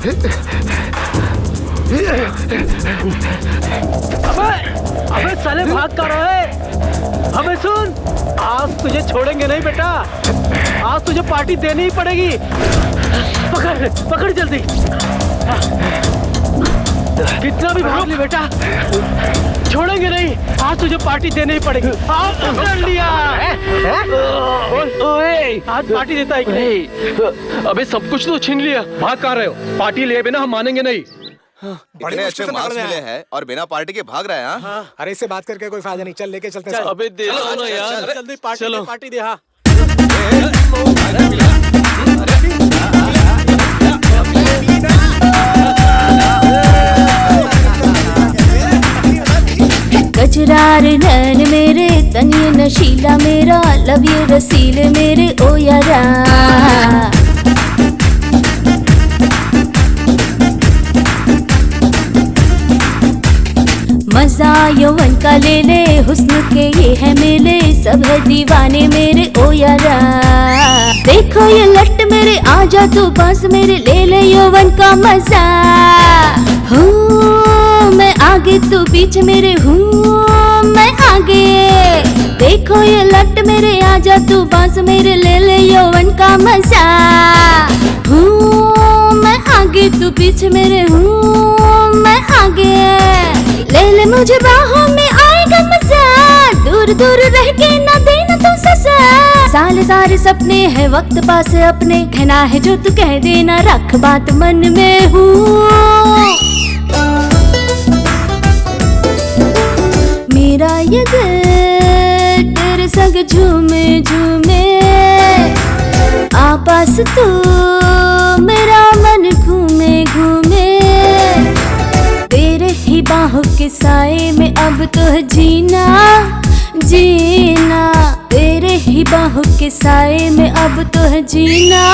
अबे साले भाग कर रहा है। अबे सुन, आज तुझे छोड़ेंगे नहीं बेटा, आज तुझे पार्टी देनी ही पड़ेगी। पकड़ पकड़ जल्दी, कितना भी भाग ले बेटा, छोड़ेंगे नहीं, आज तुझे पार्टी देनी ही पड़ेगी। आज पकड़ लिया। आज पार्टी देता है कि नहीं? अबे सब कुछ तो छीन लिया, भाग कहाँ रहे हो? पार्टी लिए बिना हम मानेंगे नहीं। बड़े अच्छे मार्क्स मिले हैं और बिना पार्टी के भाग रहे हैं। हाँ? अरे इससे बात करके कोई फायदा नहीं, चल लेके चलते हैं। अबे दे दो ना यार, जल्दी पार्टी दे। हाँ कचरार नैन मेरे, तनिए नशीला मेरा, लव ये रसीले मेरे ओ यारा। मजा यौवन का ले ले, हुस्न के ये है मेले, सब है दीवाने मेरे ओ यारा। देखो ये लट मेरे, आजा तू पास मेरे, ले ले यौवन का मजा। हूँ मैं आगे तू पीछे मेरे, हूँ मैं आगे। देखो ये लट मेरे, आजा तू पास मेरे, ले ले यौवन का मजा। हूँ मैं आगे तू पीछे मेरे, हूँ मैं आगे। ले ले मुझे बाहों में, आएगा मजा, दूर दूर रह के ना देना तू सजा। साले सारे सपने है वक्त पास अपने, कहना है जो तू कह देना, रख बात मन में। हूँ मेरा ये दिल तेरे संग झूमे झूमे, आपस तू मेरा मन घूमे घूमे। तेरे ही बाहों के साए में अब तो जीना जीना, तेरे ही बाहों के साए में अब तो जीना।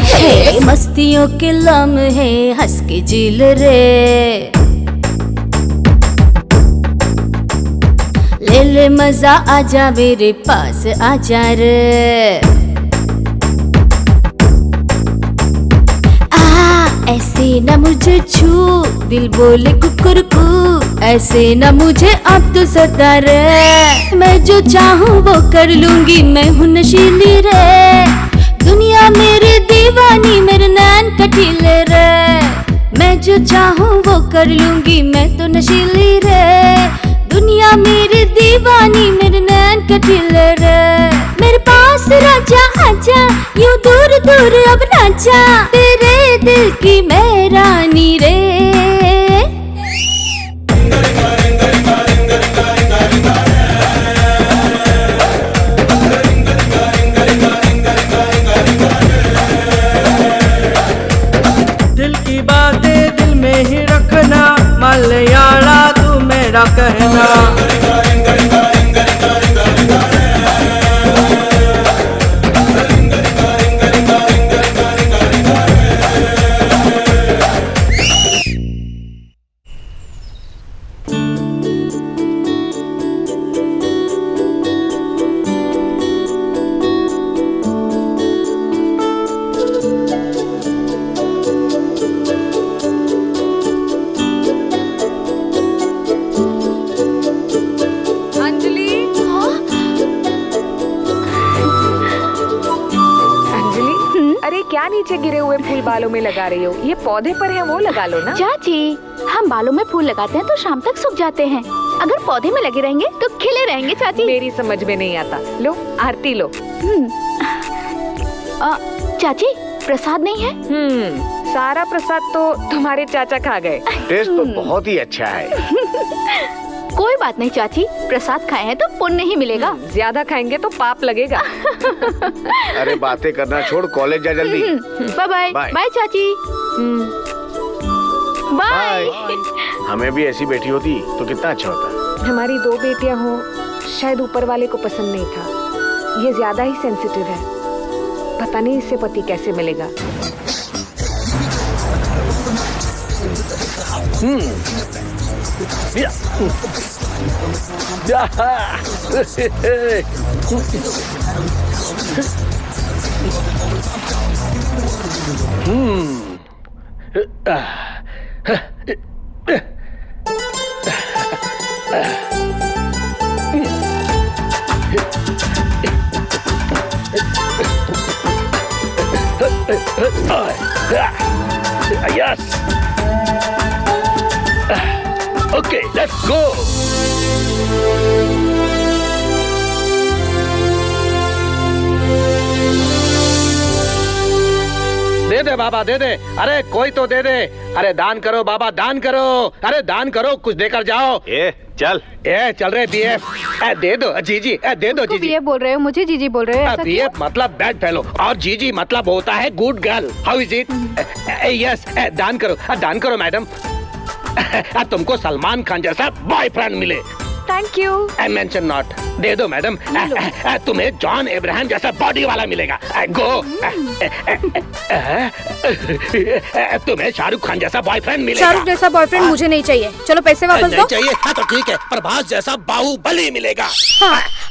हे मस्तियों के लम्हे हंस के जील रे, ले ले मजा, आजा मेरे पास आजा रे। ऐसे न मुझे छू, दिल बोले कुकुरकू, ऐसे न मुझे अब तो सता रे। मैं जो चाहूँ वो कर लूंगी, मैं हूँ नशीली रे। दुनिया मेरी दीवानी, मेरे नैन कटीले रे। मैं जो चाहूँ वो कर लूंगी, मैं तो नशीली रे। दुनिया मेरी दीवानी, मेरे नैन कटीले रे। मेरे पास राजा आजा, यूं दूर दूर अब ना जा, तेरे दिल की मैं रानी रे। दिल की बातें दिल में ही रखना, मलयाला तू मेरा कहना। नीचे गिरे हुए फूल बालों में लगा रही हो, ये पौधे पर है वो लगा लो ना। चाची, हम बालों में फूल लगाते हैं तो शाम तक सूख जाते हैं, अगर पौधे में लगे रहेंगे तो खिले रहेंगे चाची। मेरी समझ में नहीं आता। लो आरती लो। चाची प्रसाद नहीं है? सारा प्रसाद तो तुम्हारे चाचा खा गए। टेस्ट तो बहुत ही अच्छा है। कोई बात नहीं चाची, प्रसाद खाए हैं तो पुण्य ही मिलेगा। ज्यादा खाएंगे तो पाप लगेगा। अरे बातें करना छोड़, कॉलेज जा जल्दी। Bye bye. बाय चाची। बाय। हमें भी ऐसी बेटी होती तो कितना अच्छा होता। हमारी 2 बेटियां हो, शायद ऊपर वाले को पसंद नहीं था। ये ज्यादा ही सेंसिटिव है, पता नहीं इससे पति कैसे मिलेगा। Yes. Okay, let's go. दे दे बाबा दे दे, अरे कोई तो दे दे, अरे दान करो बाबा दान करो, अरे दान करो कुछ देकर जाओ। चल चल रहे बीएफ, दे दो जीजी, दे दो जीजी। ये बोल रहे हो, मुझे जीजी बोल रहे हो, ऐसा बीएफ मतलब बैड फेलो और जीजी मतलब होता है good girl. How is it? Yes, दान करो मैडम। तुमको सलमान खान जैसा बॉयफ्रेंड मिले। Thank you. I mention not. दे दो मैडम। तुम्हें जॉन अब्राहम जैसा बॉडी वाला मिलेगा। गो। तुम्हें शाहरुख खान जैसा बॉयफ्रेंड मिलेगा। शाहरुख जैसा बॉयफ्रेंड मुझे नहीं चाहिए। चलो पैसे वापस दो। चाहिए? हाँ तो ठीक है, प्रभास जैसा बाहुबली मिलेगा।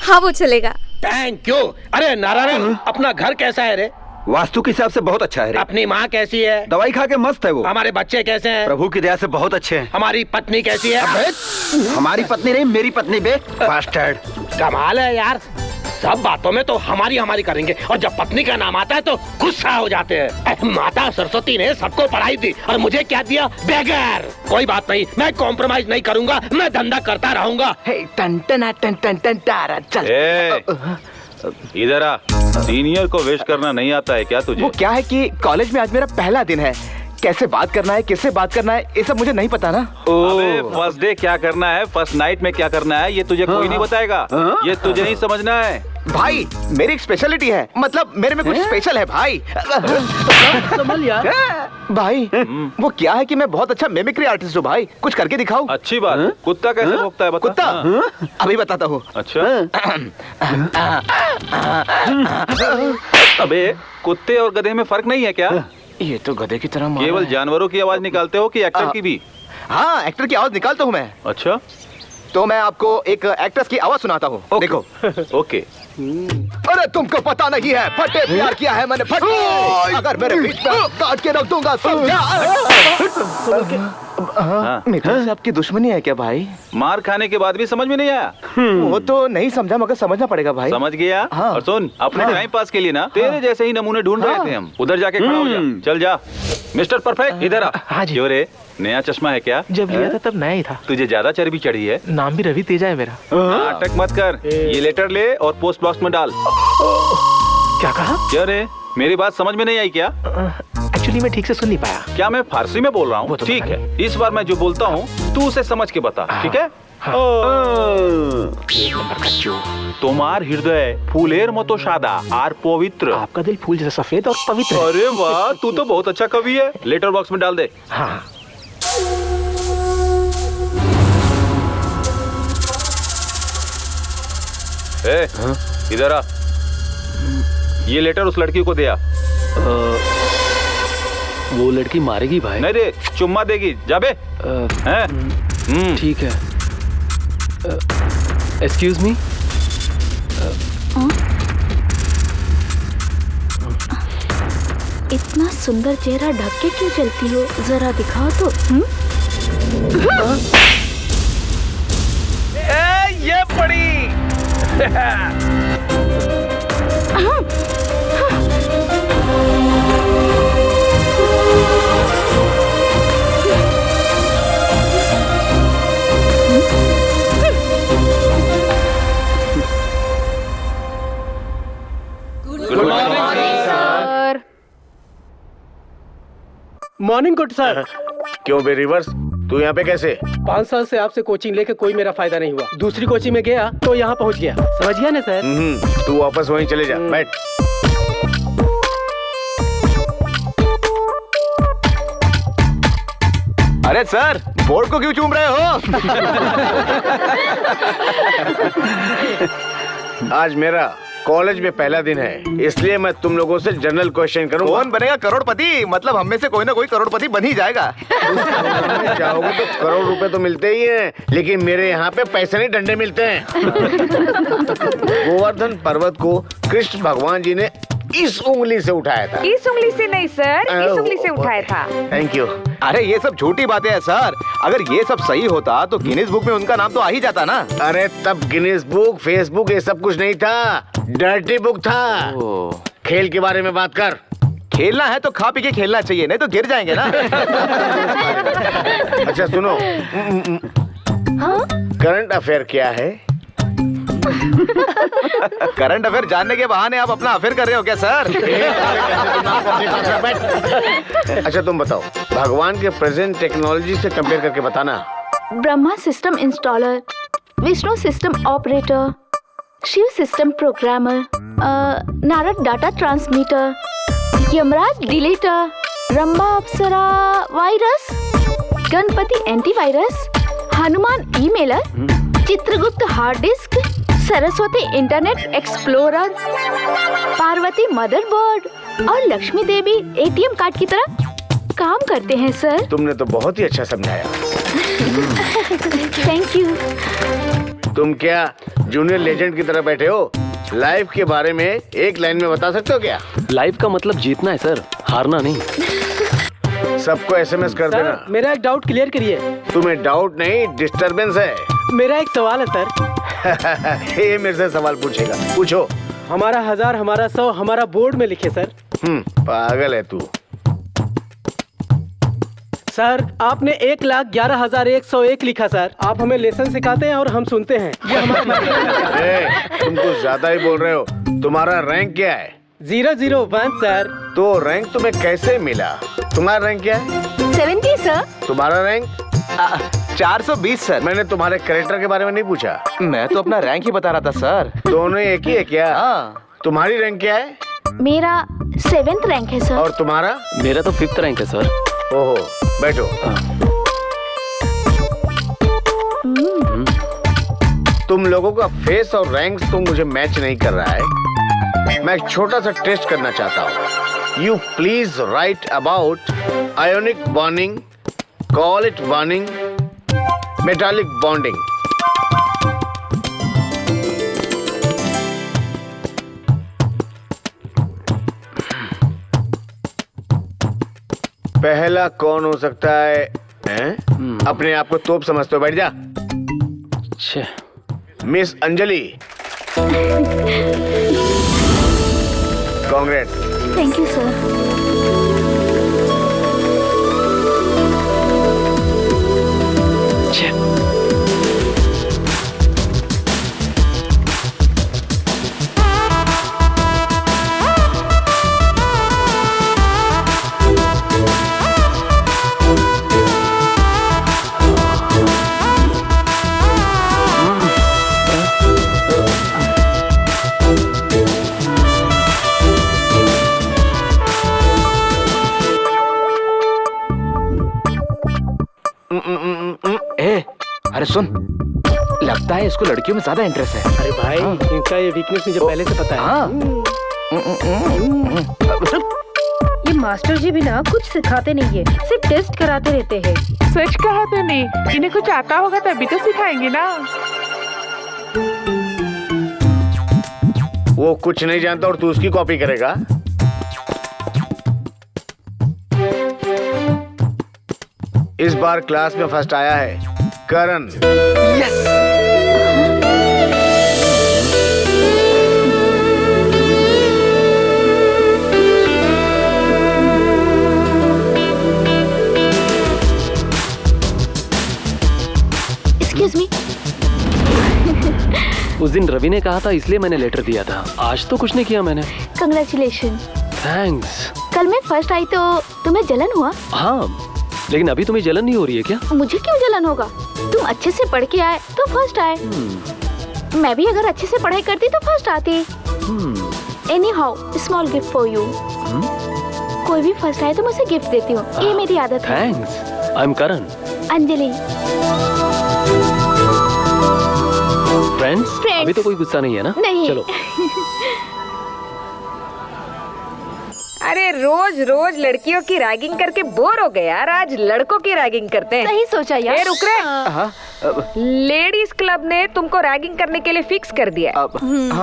हाँ वो चलेगा। Thank you. अरे नारायण, अपना घर कैसा है रे? वास्तु के हिसाब से बहुत अच्छा है रे। अपनी माँ कैसी है? दवाई खा के मस्त है वो। हमारे बच्चे कैसे हैं? प्रभु की दया से बहुत अच्छे हैं। हमारी पत्नी कैसी है? हमारी पत्नी नहीं, मेरी पत्नी बे। बास्टर्ड। कमाल है यार, सब बातों में तो हमारी करेंगे और जब पत्नी का नाम आता है तो गुस्सा हो जाते हैं। माता सरस्वती ने सबको पढ़ाई दी और मुझे क्या दिया? बेगर। कोई बात नहीं, मैं कॉम्प्रोमाइज नहीं करूंगा, मैं धंधा करता रहूंगा। इधर आ। सीनियर को विश करना नहीं आता है क्या तुझे? वो क्या है कि कॉलेज में आज मेरा पहला दिन है, कैसे बात करना है, किससे बात करना है, ये सब मुझे नहीं पता ना। अबे फर्स्ट डे क्या करना है, फर्स्ट नाइट में क्या करना है, ये तुझे कोई नहीं बताएगा। ये तुझे नहीं समझना है भाई। मेरी एक स्पेशलिटी है, मतलब मेरे में कुछ स्पेशल है भाई। संभल यार। भाई वो क्या है कि मैं बहुत अच्छा मिमिक्री आर्टिस्ट हूँ भाई, कुछ करके दिखाओ। अच्छी बात। कुत्ता कैसे भौंकता है बता। कुत्ता अभी बताता हूँ। अच्छा। अबे कुत्ते और गधे में फर्क नहीं है क्या? ये तो गधे की तरह केवल जानवरों की आवाज निकालते हो कि एक्टर की भी? हाँ, एक्टर की आवाज निकालता हूँ मैं। अच्छा, तो मैं आपको एक एक्ट्रेस की आवाज सुनाता हूँ। देखो। ओके। अरे तुमको पता नहीं है, फटे प्यार किया है मैंने, फटे। अगर मेरे बीच में काट के रख दूंगा, समझा? मित्र से आपकी दुश्मनी है क्या भाई? मार खाने के बाद भी समझ में नहीं आया? वो तो नहीं समझा, मगर समझना पड़ेगा भाई। समझ गया। हाँ। और सुन, अपने टाइम पास के लिए ना तेरे जैसे ही नमूने ढूंढ रहे थे हम। उधर जाके खड़ा हो जा। चल जा। मिस्टर परफेक्ट, इधर आ। हाँ जी। क्यों रे, नया चश्मा है क्या? जब लिया था तब नया ही था। तुझे ज्यादा चर्बी चढ़ी है। नाम भी रवि तेजा है मेरा। नाटक मत कर, ये लेटर ले और पोस्ट बॉक्स में डाल। क्या कहा? क्या रे, मेरी बात समझ में नहीं आई क्या? एक्चुअली मैं ठीक से सुन नहीं पाया। क्या मैं फारसी में बोल रहा हूँ? तो ठीक है, इस बार मैं जो बोलता हूँ तू उसे समझ के बता, ठीक है? তোমার হৃদয় ফুলের মতো সাদা আর পবিত্র। आपका दिल फूल जैसा सफेद और पवित्र है। अरे वाह, तू तो बहुत अच्छा कवि है। लेटर बॉक्स में डाल दे। हाँ। इधर आ। ये लेटर उस लड़की को दिया। वो लड़की मारेगी भाई? नहीं रे, चुम्मा देगी। जाबे। ठीक है। Excuse me. इतना सुंदर चेहरा ढक के क्यों चलती हो, जरा दिखाओ तो। ये पड़ी। Morning good sir. क्यों बे रिवर्स, तू यहाँ पे कैसे? 5 साल से आपसे कोचिंग लेके कोई मेरा फायदा नहीं हुआ। दूसरी कोचिंग में गया तो यहाँ पहुँच गया, समझ गया ना सर? तू वापस वहीं चले जा, बैठ। अरे सर, बोर्ड को क्यों चूम रहे हो? आज मेरा कॉलेज में पहला दिन है, इसलिए मैं तुम लोगों से जनरल क्वेश्चन करूंगा। कौन बनेगा करोड़पति? मतलब हम में से कोई ना कोई करोड़पति बन ही जाएगा। चाहोगे तो करोड़ रुपए तो मिलते ही हैं, लेकिन मेरे यहाँ पे पैसे नहीं डंडे मिलते हैं। गोवर्धन पर्वत को कृष्ण भगवान जी ने इस उंगली से उठाया था। इस उंगली से नहीं सर, इस उंगली से उठाया था। Thank you. अरे ये सब झूठी बातें हैं सर। अगर ये सब सही होता तो गिनीज बुक में उनका नाम तो आ ही जाता ना। अरे तब गिनीज बुक, फेसबुक ये सब कुछ नहीं था, डर्टी बुक था। खेल के बारे में बात कर। खेलना है तो खा पी के खेलना चाहिए, नहीं तो गिर जाएंगे ना। अच्छा सुनो, करंट अफेयर क्या है? करंट अफेयर जानने के बहाने आप अपना अफेयर कर रहे हो क्या सर? अच्छा तुम बताओ, भगवान के प्रेजेंट टेक्नोलॉजी से कंपेयर करके बताना। Brahma system installer, Vishnu system operator, Shiva system programmer, Narad data transmitter, Yamraj deleter, Rambha अप्सरा virus, Ganpati antivirus, Hanuman emailer, Chitragupta hard disk, Saraswati internet explorer, Parvati motherboard और लक्ष्मी देवी एटीएम कार्ड की तरह काम करते हैं सर। तुमने तो बहुत ही अच्छा समझाया। Thank you. तुम क्या जूनियर लेजेंड की तरह बैठे हो? लाइफ के बारे में एक लाइन में बता सकते हो क्या? लाइफ का मतलब जीतना है सर, हारना नहीं। सबको एसएमएस कर देना। सर, मेरा एक डाउट क्लियर करिए। तुम्हें डाउट नहीं, डिस्टरबेंस है। मेरा एक सवाल है सर। ये मेरे से सवाल पूछेगा, पूछो। हमारा 1000, हमारा 100, हमारा बोर्ड में लिखे सर। पागल है तू। सर आपने 1,11,101 लिखा सर। आप हमें लेसन सिखाते हैं और हम सुनते हैं। ये हमारा तुम कुछ ज्यादा ही बोल रहे हो। तुम्हारा रैंक क्या है? 001 सर। तो रैंक तुम्हें कैसे मिला? तुम्हारा रैंक क्या है? 70 सर। तुम्हारा रैंक? 420 सर। मैंने तुम्हारे कैरेक्टर के बारे में नहीं पूछा। मैं तो अपना रैंक ही बता रहा था सर। दोनों एक ही है क्या? तुम्हारी रैंक क्या है? मेरा 7th रैंक है सर। और तुम्हारा? मेरा तो 5th रैंक है सर। ओहो, बैठो। तुम लोगों का फेस और रैंक तो मुझे मैच नहीं कर रहा है। मैं एक छोटा सा टेस्ट करना चाहता हूँ। You please right about ionic bonding, call it bonding, metallic bonding. पहला कौन हो सकता है? अपने आप को तोप समझते हो, बैठ जा। Miss Anjali, Congress. Thank you sir. अरे सुन, लगता है इसको लड़कियों में ज्यादा इंटरेस्ट है। अरे भाई इनका ये वीकनेस मुझे पहले से पता है। ये मास्टर जी भी ना कुछ सिखाते नहीं है, सिर्फ टेस्ट कराते रहते हैं। सच कहा तूने, इन्हें कुछ आता होगा तभी तो सिखाएंगे ना। वो कुछ नहीं जानता और तू उसकी कॉपी करेगा? इस बार क्लास में फर्स्ट आया है करण। यस। Excuse me. उस दिन रवि ने कहा था इसलिए मैंने लेटर दिया था। आज तो कुछ नहीं किया मैंने। कंग्रेचुलेशन। थैंक्स। कल मैं फर्स्ट आई तो तुम्हें जलन हुआ? हाँ, लेकिन अभी तुम्हें जलन नहीं हो रही है क्या? मुझे क्यों जलन होगा? तुम अच्छे से पढ़ के आए तो फर्स्ट आए। मैं भी अगर अच्छे से पढ़ाई करती तो फर्स्ट आती। Any how, small gift for you. कोई भी फर्स्ट आए तो मैं उसे गिफ्ट देती हूँ, ये मेरी आदत है। Thanks. I am Karan. Anjali. Friends? अभी तो कोई गुस्सा नहीं है ना? नहीं। चलो। अरे रोज रोज लड़कियों की रैगिंग करके बोर हो गए यार, आज लड़कों की रैगिंग करते हैं। सही सोचा यार। रुक रहे। लेडीज क्लब ने तुमको रैगिंग करने के लिए फिक्स कर दिया।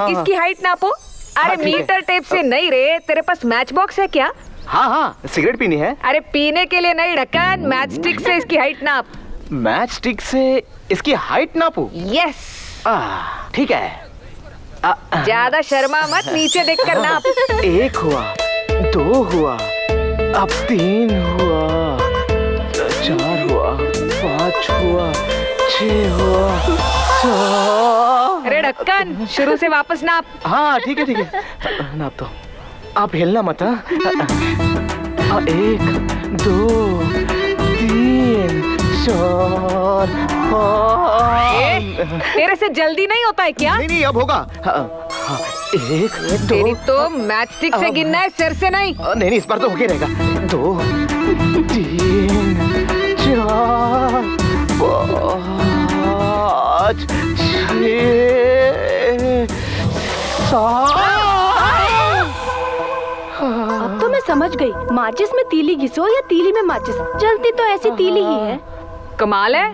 इसकी हाइट नापो। अरे मीटर टेप से नहीं रे, तेरे पास मैच बॉक्स है क्या? हाँ हाँ, सिगरेट पीनी है। अरे पीने के लिए नहीं ढक्कन, मैच स्टिक से इसकी हाइट नाप। मैच स्टिक से इसकी हाइट नापू? यस। ठीक है। ज्यादा शर्मा मत, नीचे देखकर नाप। 1 हुआ, 2 हुआ, अब 3 हुआ, 4 हुआ, 5 हुआ, 6 हुआ, 7। अरे ढक्कन, शुरू से वापस नाप। हाँ ठीक है ठीक है, नाप तो। आप हिलना मत। 1 2 3 4 5। तेरे से जल्दी नहीं होता है क्या? नहीं अब होगा। 1 2। तेरी तो मैच स्टिक से गिनना है, सिर से नहीं। नहीं इस बार तो होके रहेगा। 2 3 4 5 6 7। अब तो मैं समझ गई, माचिस में तीली घिसो या तीली में माचिस, जलती तो ऐसी तीली ही है। कमाल है।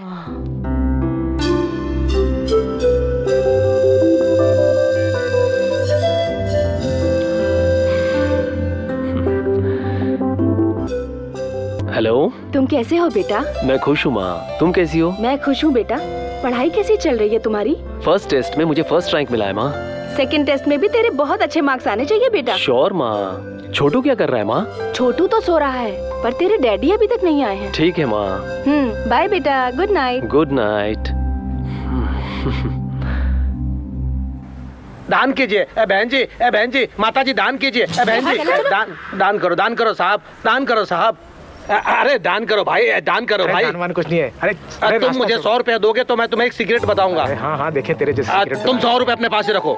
हेलो, तुम कैसे हो बेटा? मैं खुश हूँ माँ, तुम कैसी हो? मैं खुश हूँ बेटा। पढ़ाई कैसी चल रही है तुम्हारी? फर्स्ट टेस्ट में मुझे फर्स्ट रैंक मिला है माँ। सेकंड टेस्ट में भी तेरे बहुत अच्छे मार्क्स आने चाहिए बेटा। श्योर माँ। छोटू क्या कर रहा है माँ? छोटू तो सो रहा है, पर तेरे डैडी अभी तक नहीं आए हैं। ठीक है माँ। बाय बेटा, गुड नाइट। Good night. दान कीजिए बहन जी, माता जी दान कीजिए बहन जी, दान करो साहब, दान करो साहब। अरे दान करो भाई, दान करो भाई। दान कुछ नहीं है। अरे तुम मुझे 100 रुपया दोगे तो मैं तुम्हें एक सिगरेट बताऊंगा। हाँ हाँ, देखे तेरे जैसे सिगरेट। तुम 100 रुपए अपने पास ही रखो।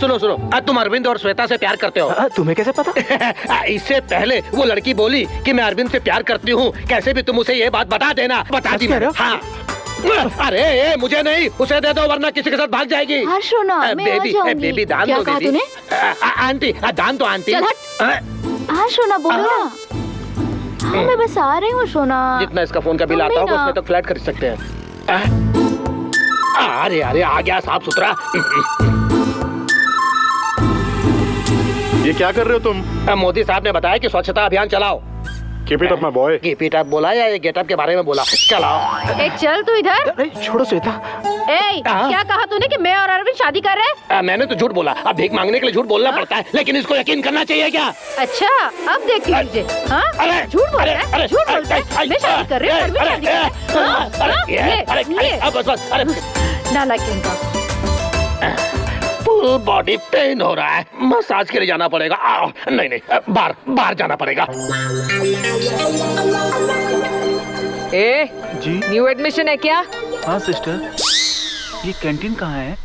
सुनो तुम अरविंद और श्वेता से प्यार करते हो? तुम्हें कैसे पता? इससे पहले वो लड़की बोली कि मैं अरविंद से प्यार करती हूँ, कैसे भी तुम उसे ये बात बता देना। बता दी मैंने। हाँ। अरे मुझे नहीं, उसे दे दो वरना किसी के साथ भाग जाएगी। बेबी दान दो बेबी। आंटी दान दो आंटी। हाँ सोना बोलो ना। हाँ मैं बस आ रही हूँ सोना। जितना इसका फोन का बिल आता होगा उसमें तो फ्लैट खरीद सकते हैं। अरे आ गया साफ सुथरा। ये क्या कर रहे हो तुम? मोदी साहब ने बताया कि स्वच्छता अभियान चलाओ। Keep it up my boy. Keep it up बोला या ये गेटअप के बारे में बोला? चलाओ। ए चल तू इधर। छोड़ो श्वेता। क्या कहा तूने कि मैं और अरविंद शादी कर रहे हैं? मैंने तो झूठ बोला। अब भीख मांगने के लिए झूठ बोलना पड़ता है, लेकिन इसको यकीन करना चाहिए क्या? अच्छा अब देख लीजिए। हाँ झूठ बोल रहा है, झूठ बोल रहा है। मैं शादी कर रही हूँ, अरविंद शादी कर रहा है। नालायक इनका। फुल बॉडी पेन हो रहा है, मसाज के लिए जाना पड़ेगा। नहीं बाहर जाना पड़ेगा। जी न्यू एडमिशन है क्या? हाँ सिस्टर, ये कैंटीन कहाँ है?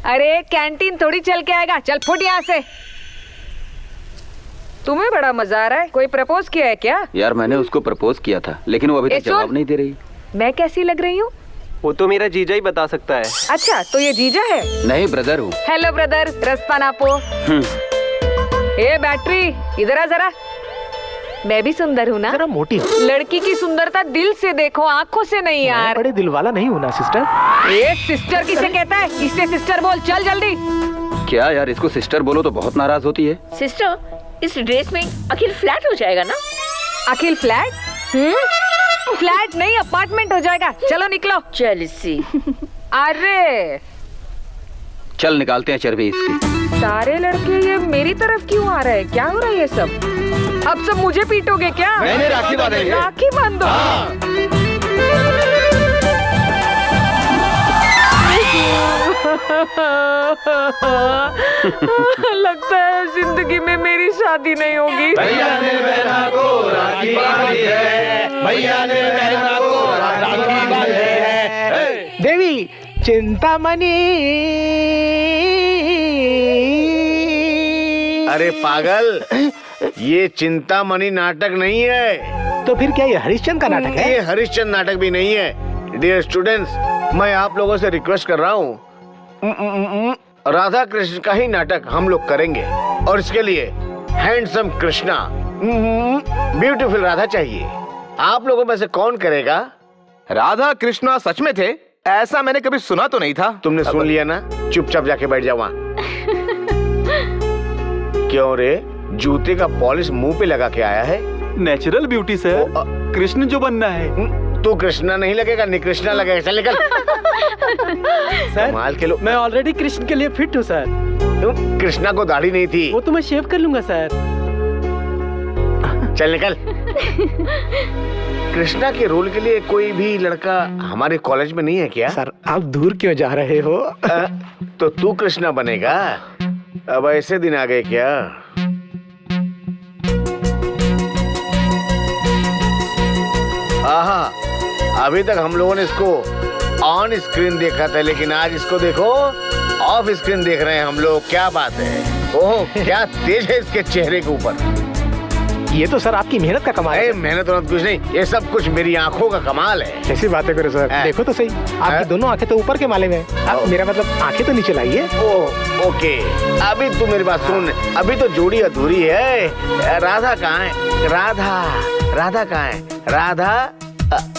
अरे कैंटीन थोड़ी चल के आएगा, चल फुट यहाँ से। तुम्हें बड़ा मजा आ रहा है। कोई प्रपोज किया है क्या? यार मैंने उसको प्रपोज किया था, लेकिन वो अभी तक जवाब नहीं दे रही। मैं कैसी लग रही हूँ? वो तो मेरा जीजा ही बता सकता है। अच्छा तो ये जीजा है? नहीं ब्रदर हूँ। हेलो ब्रदर, रास्ता नापो। ए बैटरी इधर आ जरा। मैं भी सुंदर हूँ ना? जरा मोटी हो। लड़की की सुंदरता दिल से देखो, आंखों से नहीं यार। बड़े दिल वाला नहीं हूँ ना सिस्टर। ये सिस्टर किसे कहता है? इससे सिस्टर बोल, चल जल्दी। क्या यार, इसको सिस्टर बोलो तो बहुत नाराज होती है। सिस्टर इस ड्रेस में अखिल फ्लैट हो जाएगा ना? अखिल फ्लैट? फ्लैट नहीं अपार्टमेंट हो जाएगा। चलो निकलो। चल इसी। अरे चल निकालते हैं चर्बी इसकी। सारे लड़के ये मेरी तरफ क्यों आ रहे हैं? क्या हो रहा है ये सब? अब सब मुझे पीटोगे क्या? नहीं राखी बांधेंगे। राखी बांध दो। लगता है जिंदगी में मेरी शादी नहीं होगी। भैया ने बहना को राखी बांधी है, भैया ने बहना को राखी बांधी है। देवी चिंतामणि। अरे पागल, ये चिंतामणि नाटक नहीं है। तो फिर क्या ये हरिश्चंद्र का नाटक है? ये हरिश्चंद्र नाटक भी नहीं है। डियर स्टूडेंट्स, मैं आप लोगों से रिक्वेस्ट कर रहा हूँ, राधा कृष्ण का ही नाटक हम लोग करेंगे और इसके लिए हैंडसम कृष्णा, ब्यूटीफुल राधा चाहिए। आप लोगों में से कौन करेगा? राधा कृष्णा सच में थे? ऐसा मैंने कभी सुना तो नहीं था। तुमने सुन लिया ना, चुपचाप जाके बैठ जाओ वहाँ। क्यों रे, जूते का पॉलिश मुंह पे लगा के आया है? नेचुरल ब्यूटी सर, कृष्ण जो बनना है। तू कृष्णा नहीं लगेगा, निकृष्णा लगेगा। चल निकल। सर कमाल के लोग। मैं ऑलरेडी कृष्ण के लिए फिट हूँ सर। कृष्णा को दाढ़ी नहीं थी। वो तो मैं शेव कर लूंगा सर। चल निकल। कृष्णा के रोल के लिए कोई भी लड़का हमारे कॉलेज में नहीं है क्या? सर आप दूर क्यों जा रहे हो? तो तू कृष्णा बनेगा? अब ऐसे दिन आ गए क्या? आहा, अभी तक हम लोगों ने इसको ऑन स्क्रीन देखा था, लेकिन आज इसको देखो ऑफ स्क्रीन देख रहे हैं हम लोग। क्या बात है? ओह, क्या तेज है इसके चेहरे के ऊपर। ये तो सर आपकी मेहनत का कमाल है। मेहनत और कुछ नहीं, ये सब कुछ मेरी आंखों का कमाल है। ऐसी बातें करो सर, देखो तो सही, आपकी दोनों आंखें तो ऊपर के माले में है। मेरा मतलब आंखें तो नीचे लाइए। ओह ओके, अभी तू मेरी बात सुन, अभी तो जोड़ी अधूरी है। राधा कहाँ है? राधा, राधा कहाँ है? राधा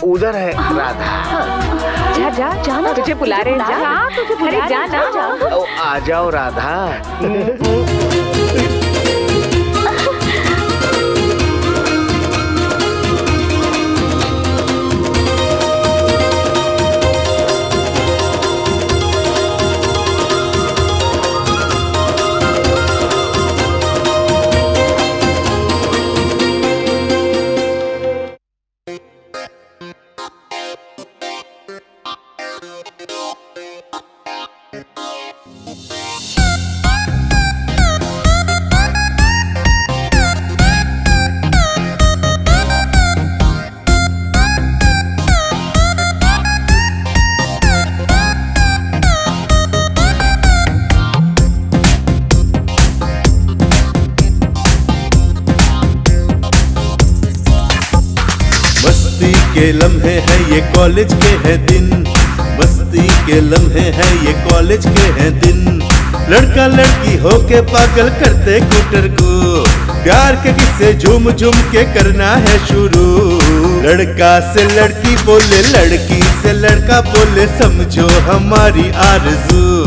उधर है। राधा जा जा जाना, तुझे बुला रहे हैं। जा तुझे बुला रहे हैं, जा। आ जाओ राधा। के लम्हे हैं ये कॉलेज के हैं दिन, मस्ती के लम्हे हैं ये कॉलेज के हैं दिन। लड़का लड़की होके पागल करते गुटर को, प्यार के किस्से झूम झूम के करना है शुरू। लड़का से लड़की बोले, लड़की से लड़का बोले, समझो हमारी आरज़ू।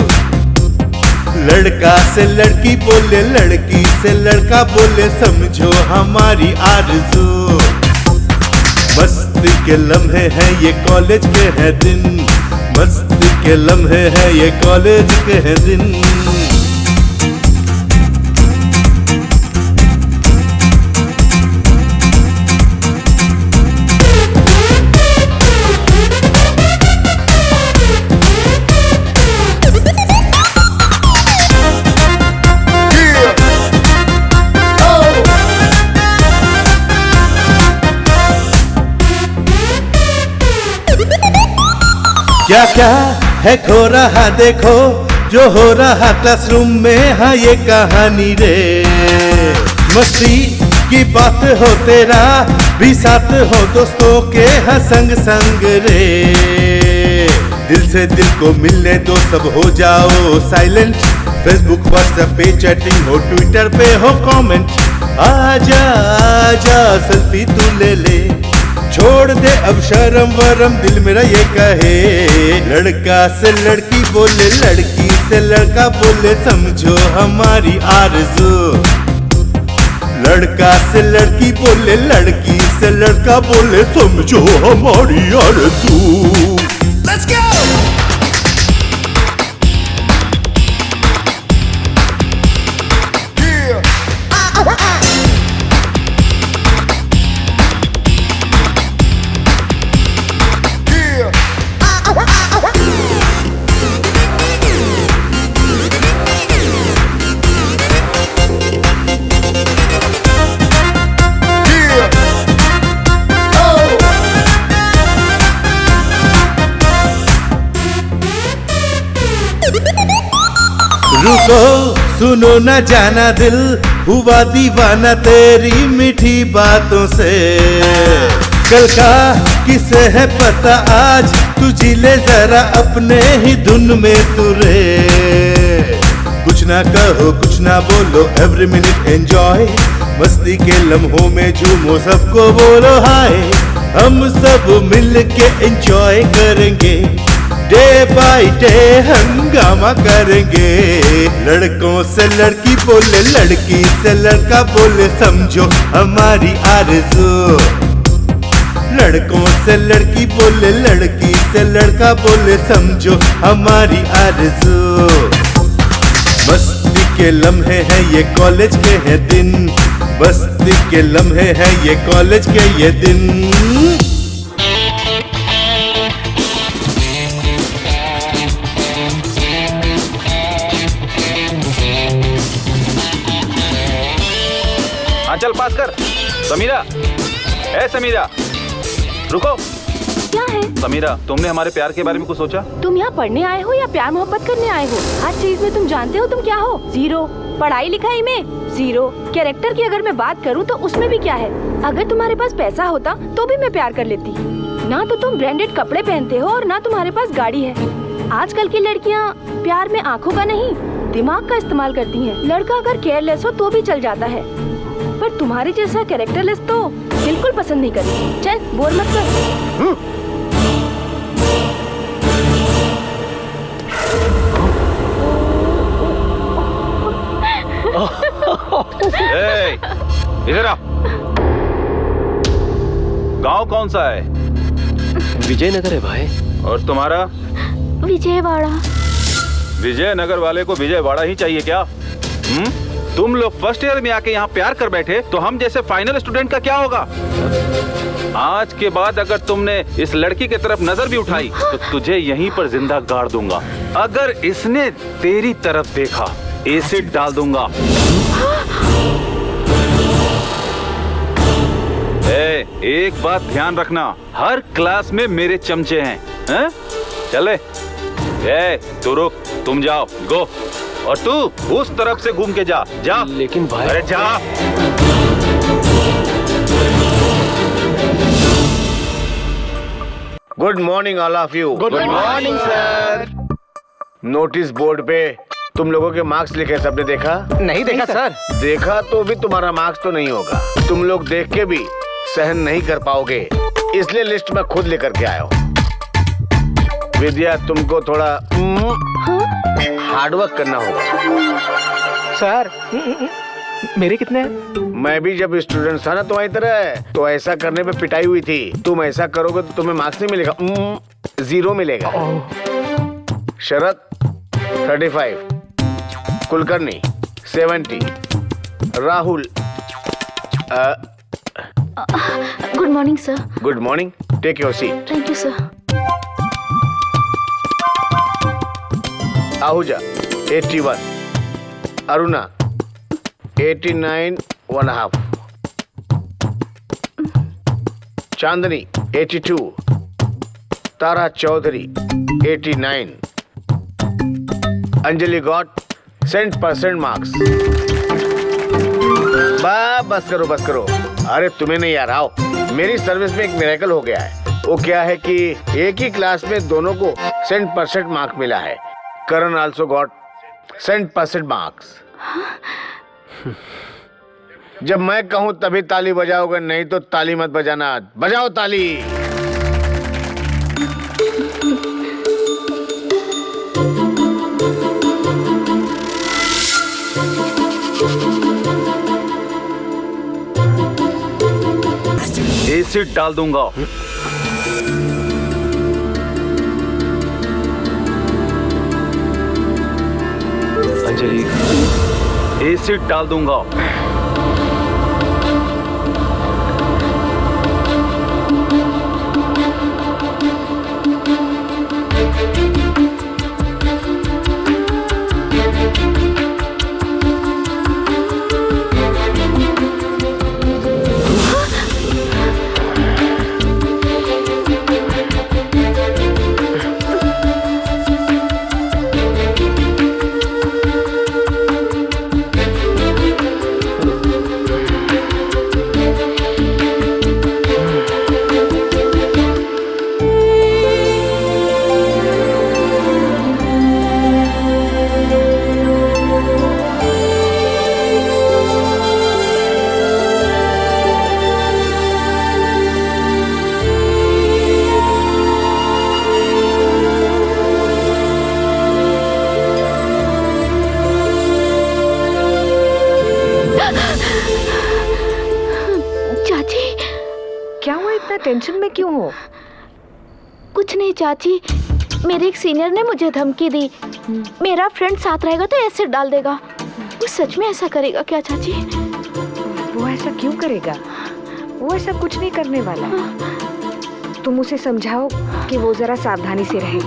लड़का से लड़की बोले, लड़की से लड़का बोले, समझो हमारी आरज़ू। मस्ती के लम्हे हैं ये कॉलेज के हैं दिन, मस्ती के लम्हे हैं ये कॉलेज के हैं दिन। क्या क्या है खो रहा देखो, जो हो रहा क्लासरूम में, हाँ ये कहानी रे। मस्ती की बात हो, तेरा भी साथ हो, दोस्तों के हाँ संग संग रे। दिल से दिल को मिलने दो, सब हो जाओ साइलेंट। फेसबुक व्हाट्सएप पे चैटिंग हो, ट्विटर पे हो कमेंट। आजा आजा सेल्फी तू ले ले, छोड़ दे अब शर्म वरम, दिल मेरा ये कहे। लड़का से लड़की बोले, लड़की से लड़का बोले, समझो हमारी आरज़ू। लड़का से लड़की बोले, लड़की से लड़का बोले, समझो हमारी आरज़ू। Let's go! रुको सुनो न जाना दिल, हुआ दीवाना तेरी मीठी बातों से। कल का किसे है पता आज, तू जी ले जरा अपने ही धुन में तू रे। कुछ ना कहो कुछ ना बोलो, एवरी मिनट एंजॉय। मस्ती के लम्हों में झूमो, सबको बोलो हाय। हम सब मिल के एंजॉय करेंगे, डे बाय डे हंगामा करेंगे। लड़कों से लड़की बोले, लड़की से लड़का बोले, समझो हमारी आरज़ू। लड़कों से लड़की बोले, लड़की से लड़का बोले, समझो हमारी आरज़ू। मस्ती के लम्हे हैं ये कॉलेज के हैं दिन, मस्ती के लम्हे हैं ये कॉलेज के ये दिन। हाँ चल पास कर। समीरा, ए समीरा, रुको। क्या है? समीरा, तुमने हमारे प्यार के बारे में कुछ सोचा? तुम यहाँ पढ़ने आए हो या प्यार मोहब्बत करने आए हो? हर चीज में तुम जानते हो तुम क्या हो? जीरो। पढ़ाई लिखाई में जीरो। कैरेक्टर की अगर मैं बात करूँ तो उसमें भी क्या है? अगर तुम्हारे पास पैसा होता तो भी मैं प्यार कर लेती। ना तो तुम ब्रांडेड कपड़े पहनते हो और ना तुम्हारे पास गाड़ी है। आजकल की लड़कियाँ प्यार में आँखों का नहीं दिमाग का इस्तेमाल करती हैं। लड़का अगर केयरलेस हो तो भी चल जाता है, पर तुम्हारे जैसा कैरेक्टरलेस तो बिल्कुल पसंद नहीं करती। चल बोर मत कर। ए, इधर आ। गांव कौन सा है? विजयनगर है भाई। और तुम्हारा? विजयवाड़ा। विजयनगर वाले को विजयवाड़ा ही चाहिए क्या? तुम लोग फर्स्ट ईयर में आके यहाँ प्यार कर बैठे तो हम जैसे फाइनल स्टूडेंट का क्या होगा? आज के बाद अगर तुमने इस लड़की की तरफ नजर भी उठाई तो तुझे यहीं पर जिंदा गाड़ दूंगा। अगर इसने तेरी तरफ देखा एसिड डाल दूंगा। एक बात ध्यान रखना, हर क्लास में मेरे चमचे हैं। चले। तू रुक, तुम जाओ, गो। और तू उस तरफ से घूम के जा। जा। लेकिन भाई। अरे जा। Good morning all of you. Good morning sir. Notice board पे तुम लोगों के मार्क्स लिखे, सबने देखा? नहीं देखा सर। देखा तो भी तुम्हारा मार्क्स तो नहीं होगा। तुम लोग देख के भी सहन नहीं कर पाओगे, इसलिए लिस्ट में खुद लेकर के आया हूँ। विद्या, तुमको थोड़ा हार्डवर्क करना होगा। सर मेरे कितने हैं? मैं भी जब स्टूडेंट था ना तुम्हारी तरह, तो ऐसा करने पे पिटाई हुई थी। तुम ऐसा करोगे तो तुम्हें मार्क्स नहीं मिलेगा, 0 मिलेगा। Sharad 35, Kulkarni 70, Rahul good morning sir. Good morning, take your seat. Thank you sir. Ahuja 81, Aruna 89.5, Chandni 82, Tara Chaudhary 89, Anjali got 100% marks. बस करो बस करो। अरे तुम्हें नहीं यार, आओ। मेरी सर्विस में एक मिरेकल हो गया है। वो क्या है कि एक ही क्लास में दोनों को 100% मार्क्स मिला है। करण आल्सो गॉट 100% मार्क्स। जब मैं कहूं तभी ताली बजाओगे, नहीं तो ताली मत बजाना। बजाओ ताली। एसिड डाल दूंगा। अंजलि, एसिड डाल दूंगा। इतना टेंशन में क्यों हो? कुछ नहीं चाची, मेरे एक सीनियर ने मुझे धमकी दी, मेरा फ्रेंड साथ रहेगा तो एसिड डाल देगा। वो सच में ऐसा करेगा क्या चाची? वो ऐसा क्यों करेगा? वो ऐसा कुछ नहीं करने वाला। तुम उसे समझाओ कि वो जरा सावधानी से रहे।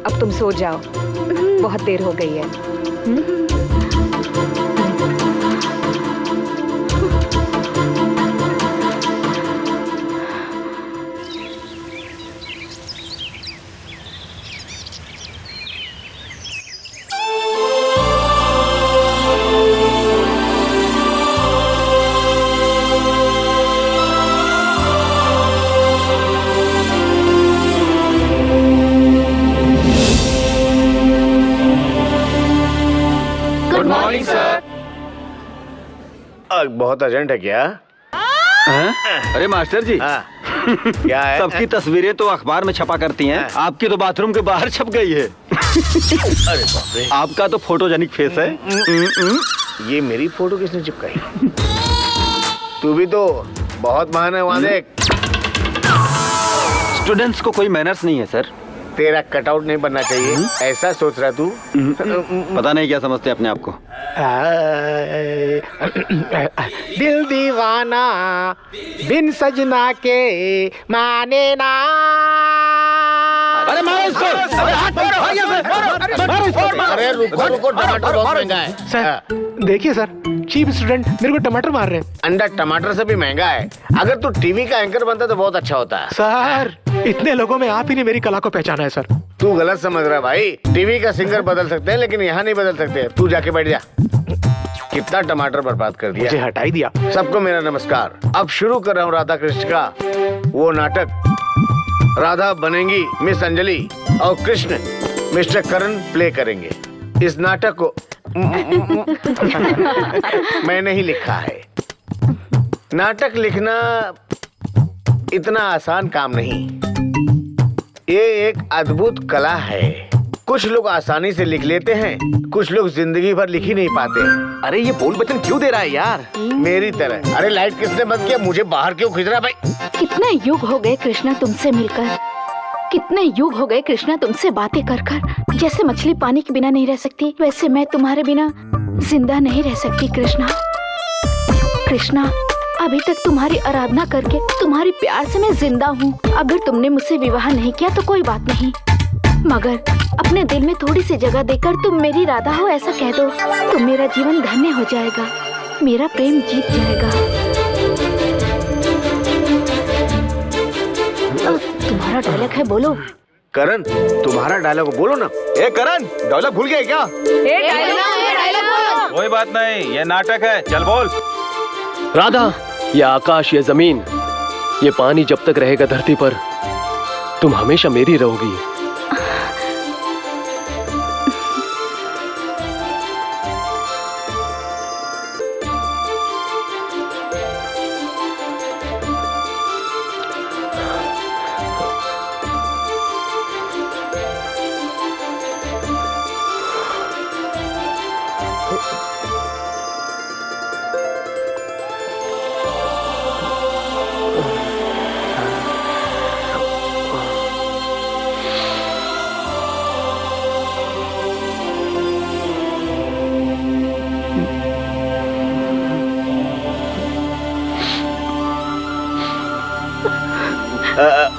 अब तुम सो जाओ, बहुत देर हो गई है। बहुत अर्जेंट है क्या? अरे मास्टर जी, क्या है? सबकी तस्वीरें तो अखबार में छपा करती हैं, आपकी तो बाथरूम के बाहर छप गई है। अरे बाप रे, आपका तो फोटोजेनिक फेस है। ये मेरी फोटो किसने चिपकाई? तू भी तो बहुत महान है। वहां देख, स्टूडेंट्स को कोई मैनर्स नहीं है सर। तेरा कटआउट नहीं बनना चाहिए, ऐसा सोच रहा तू? पता नहीं क्या समझते अपने आप को। दिल दीवाना बिन सजना के माने ना। अरे मारो इसको! अरे रुको रुको, टमाटर बहुत महंगा है। सर देखिए सर, चीप स्टूडेंट मेरे को टमाटर मार रहे हैं। अंडा टमाटर से भी महंगा है। अगर तू टीवी का एंकर बनता तो बहुत अच्छा होता है। सर इतने लोगों में आप ही ने मेरी कला को पहचाना है सर। तू गलत समझ रहा है भाई। टीवी का सिंगर बदल सकते हैं लेकिन यहाँ नहीं बदल सकते। तू जाके बैठ जा। कितना टमाटर बर्बाद कर दिया। मुझे हटा ही दिया। सबको मेरा नमस्कार। अब शुरू कर रहा हूँ राधा कृष्ण का वो नाटक। राधा बनेंगी मिस अंजलि और कृष्ण मिस्टर करण प्ले करेंगे। इस नाटक को मैंने ही लिखा है। नाटक लिखना इतना आसान काम नहीं, ये एक अद्भुत कला है। कुछ लोग आसानी से लिख लेते हैं, कुछ लोग जिंदगी भर लिख ही नहीं पाते। अरे ये बोल बचन क्यों दे रहा है यार? मेरी तरह। अरे लाइट किसने बंद किया? मुझे बाहर क्यों खींच रहा है भाई? कितने युग हो गए कृष्णा तुमसे मिलकर, कितने युग हो गए कृष्णा तुमसे बातें कर कर। जैसे मछली पानी के बिना नहीं रह सकती, वैसे मैं तुम्हारे बिना जिंदा नहीं रह सकती कृष्णा। कृष्णा, अभी तक तुम्हारी आराधना करके, तुम्हारी प्यार से मैं जिंदा हूँ। अगर तुमने मुझसे विवाह नहीं किया तो कोई बात नहीं, मगर अपने दिल में थोड़ी सी जगह देकर तुम मेरी राधा हो ऐसा कह दो तो मेरा जीवन धन्य हो जाएगा, मेरा प्रेम जीत जाएगा। तुम्हारा डायलॉग है, बोलो। करण, तुम्हारा डायलॉग बोलो ना। ए करण, डायलॉग भूल गए क्या? कोई बात नहीं, ये नाटक है, चल बोल। राधा, ये आकाश, ये जमीन, ये पानी जब तक रहेगा धरती पर, तुम हमेशा मेरी रहोगी।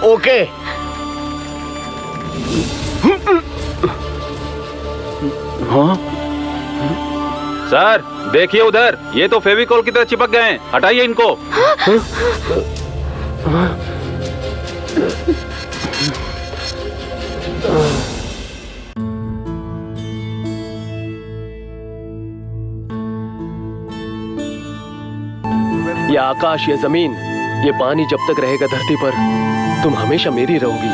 ओके। हाँ? सर देखिए उधर, ये तो फेविकॉल की तरह चिपक गए हैं, हटाइए इनको। ये आकाश, ये जमीन, ये पानी जब तक रहेगा धरती पर, तुम हमेशा मेरी रहोगी।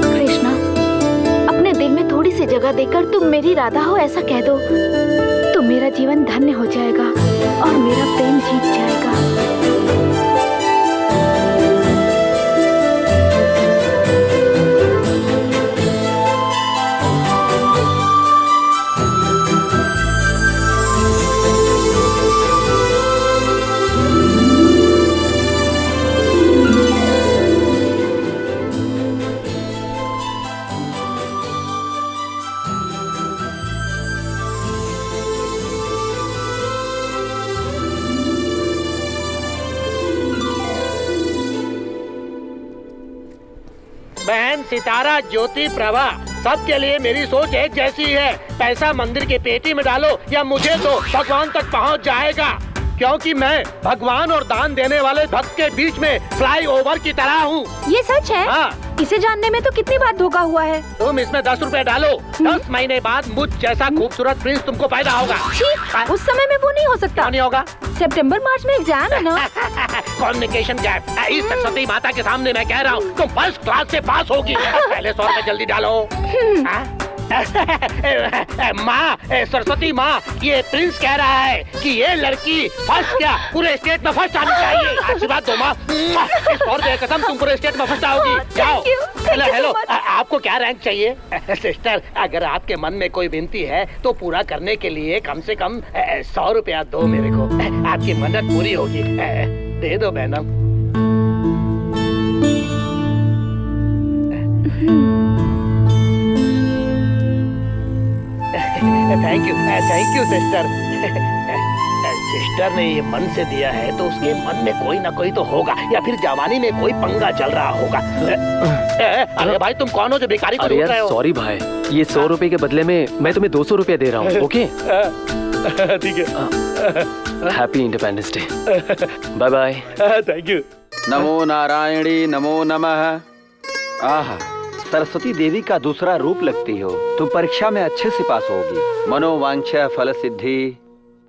कृष्णा, अपने दिल में थोड़ी सी जगह देकर तुम मेरी राधा हो ऐसा कह दो तो मेरा जीवन धन्य हो जाएगा और मेरा प्रेम जीत जाएगा। बहन सितारा, ज्योति, प्रभा, सबके लिए मेरी सोच एक जैसी है। पैसा मंदिर की पेटी में डालो या मुझे दो, भगवान तक पहुंच जाएगा। क्योंकि मैं भगवान और दान देने वाले भक्त के बीच में फ्लाईओवर की तरह हूँ। ये सच है? हाँ। इसे जानने में तो कितनी बार धोखा हुआ है। तुम इसमें 10 रुपए डालो, 10 महीने बाद मुझ जैसा खूबसूरत प्रिंस तुमको पैदा होगा। उस समय में वो नहीं हो सकता। नहीं होगा? सितंबर मार्च में एग्जाम है ना। Communication gap. इस सरस्वती माता के सामने मैं कह रहा हूँ, तुम फर्स्ट क्लास से पास होगी। पहले 100 रुपए जल्दी डालो। माँ, सरस्वती माँ, ये प्रिंस कह रहा है कि ये लड़की फर्स्ट क्या पूरे स्टेट में फर्स्ट आनी चाहिए। आशीर्वाद दो माँ, 100 रुपए कसम, तुम पूरे स्टेट में फर्स्ट आओगी। जाओ। हेलो, आपको क्या रैंक चाहिए? सिस्टर, अगर आपके मन में कोई विनती है तो पूरा करने के लिए कम से कम 100 रुपया दो मेरे को। आपकी मन्नत पूरी होगी। दे दो बहनम। Thank you sister. सिस्टर ने ये मन से दिया है तो उसके मन में कोई ना कोई तो होगा, या फिर जवानी में कोई पंगा चल रहा होगा। अरे भाई, तुम कौन हो जो भिखारी को ढूंढ रहे हो? सॉरी भाई, ये 100 रुपए के बदले में मैं तुम्हें 200 रुपया दे रहा हूँ। ओके ठीक है। Happy independence day. Bye bye. Thank you. नमो नारायणी नमो नमः। आहा, सरस्वती देवी का दूसरा रूप लगती हो। तुम परीक्षा में अच्छे से पास होगी। मनोवांछा फल सिद्धि।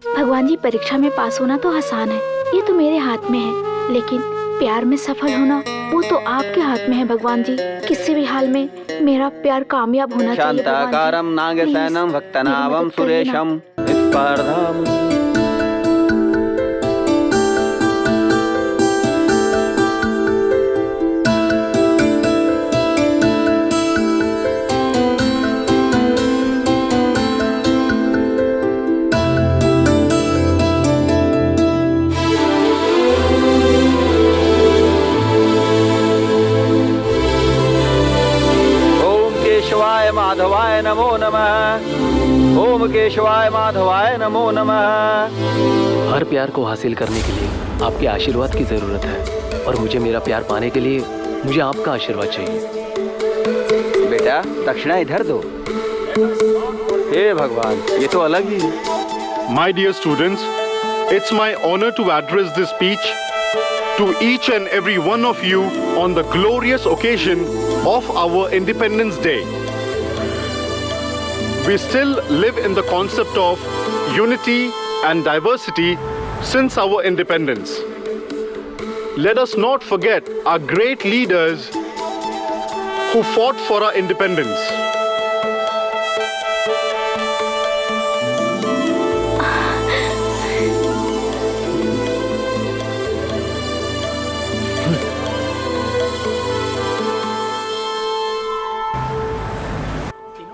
भगवान जी, परीक्षा में पास होना तो आसान है, ये तो मेरे हाथ में है, लेकिन प्यार में सफल होना वो तो आपके हाथ में है भगवान जी। किसी भी हाल में मेरा प्यार कामयाब होना चाहिए। शांताकारं नागसेनं भक्तनाभं सुरेशं स्पर्धाम। माधवाय नमो नमः। ओम केशवाय माधवाय नमो नमः। हर प्यार को हासिल करने के लिए आपके आशीर्वाद की जरूरत है, और मुझे मेरा प्यार पाने के लिए मुझे आपका आशीर्वाद चाहिए। बेटा, दक्षिणा इधर दो। हे भगवान, ये तो अलग ही है। My dear students, it's my honor to address this speech to each and every one of you on the glorious occasion of our Independence Day. We still live in the concept of unity and diversity since our independence. Let us not forget our great leaders who fought for our independence.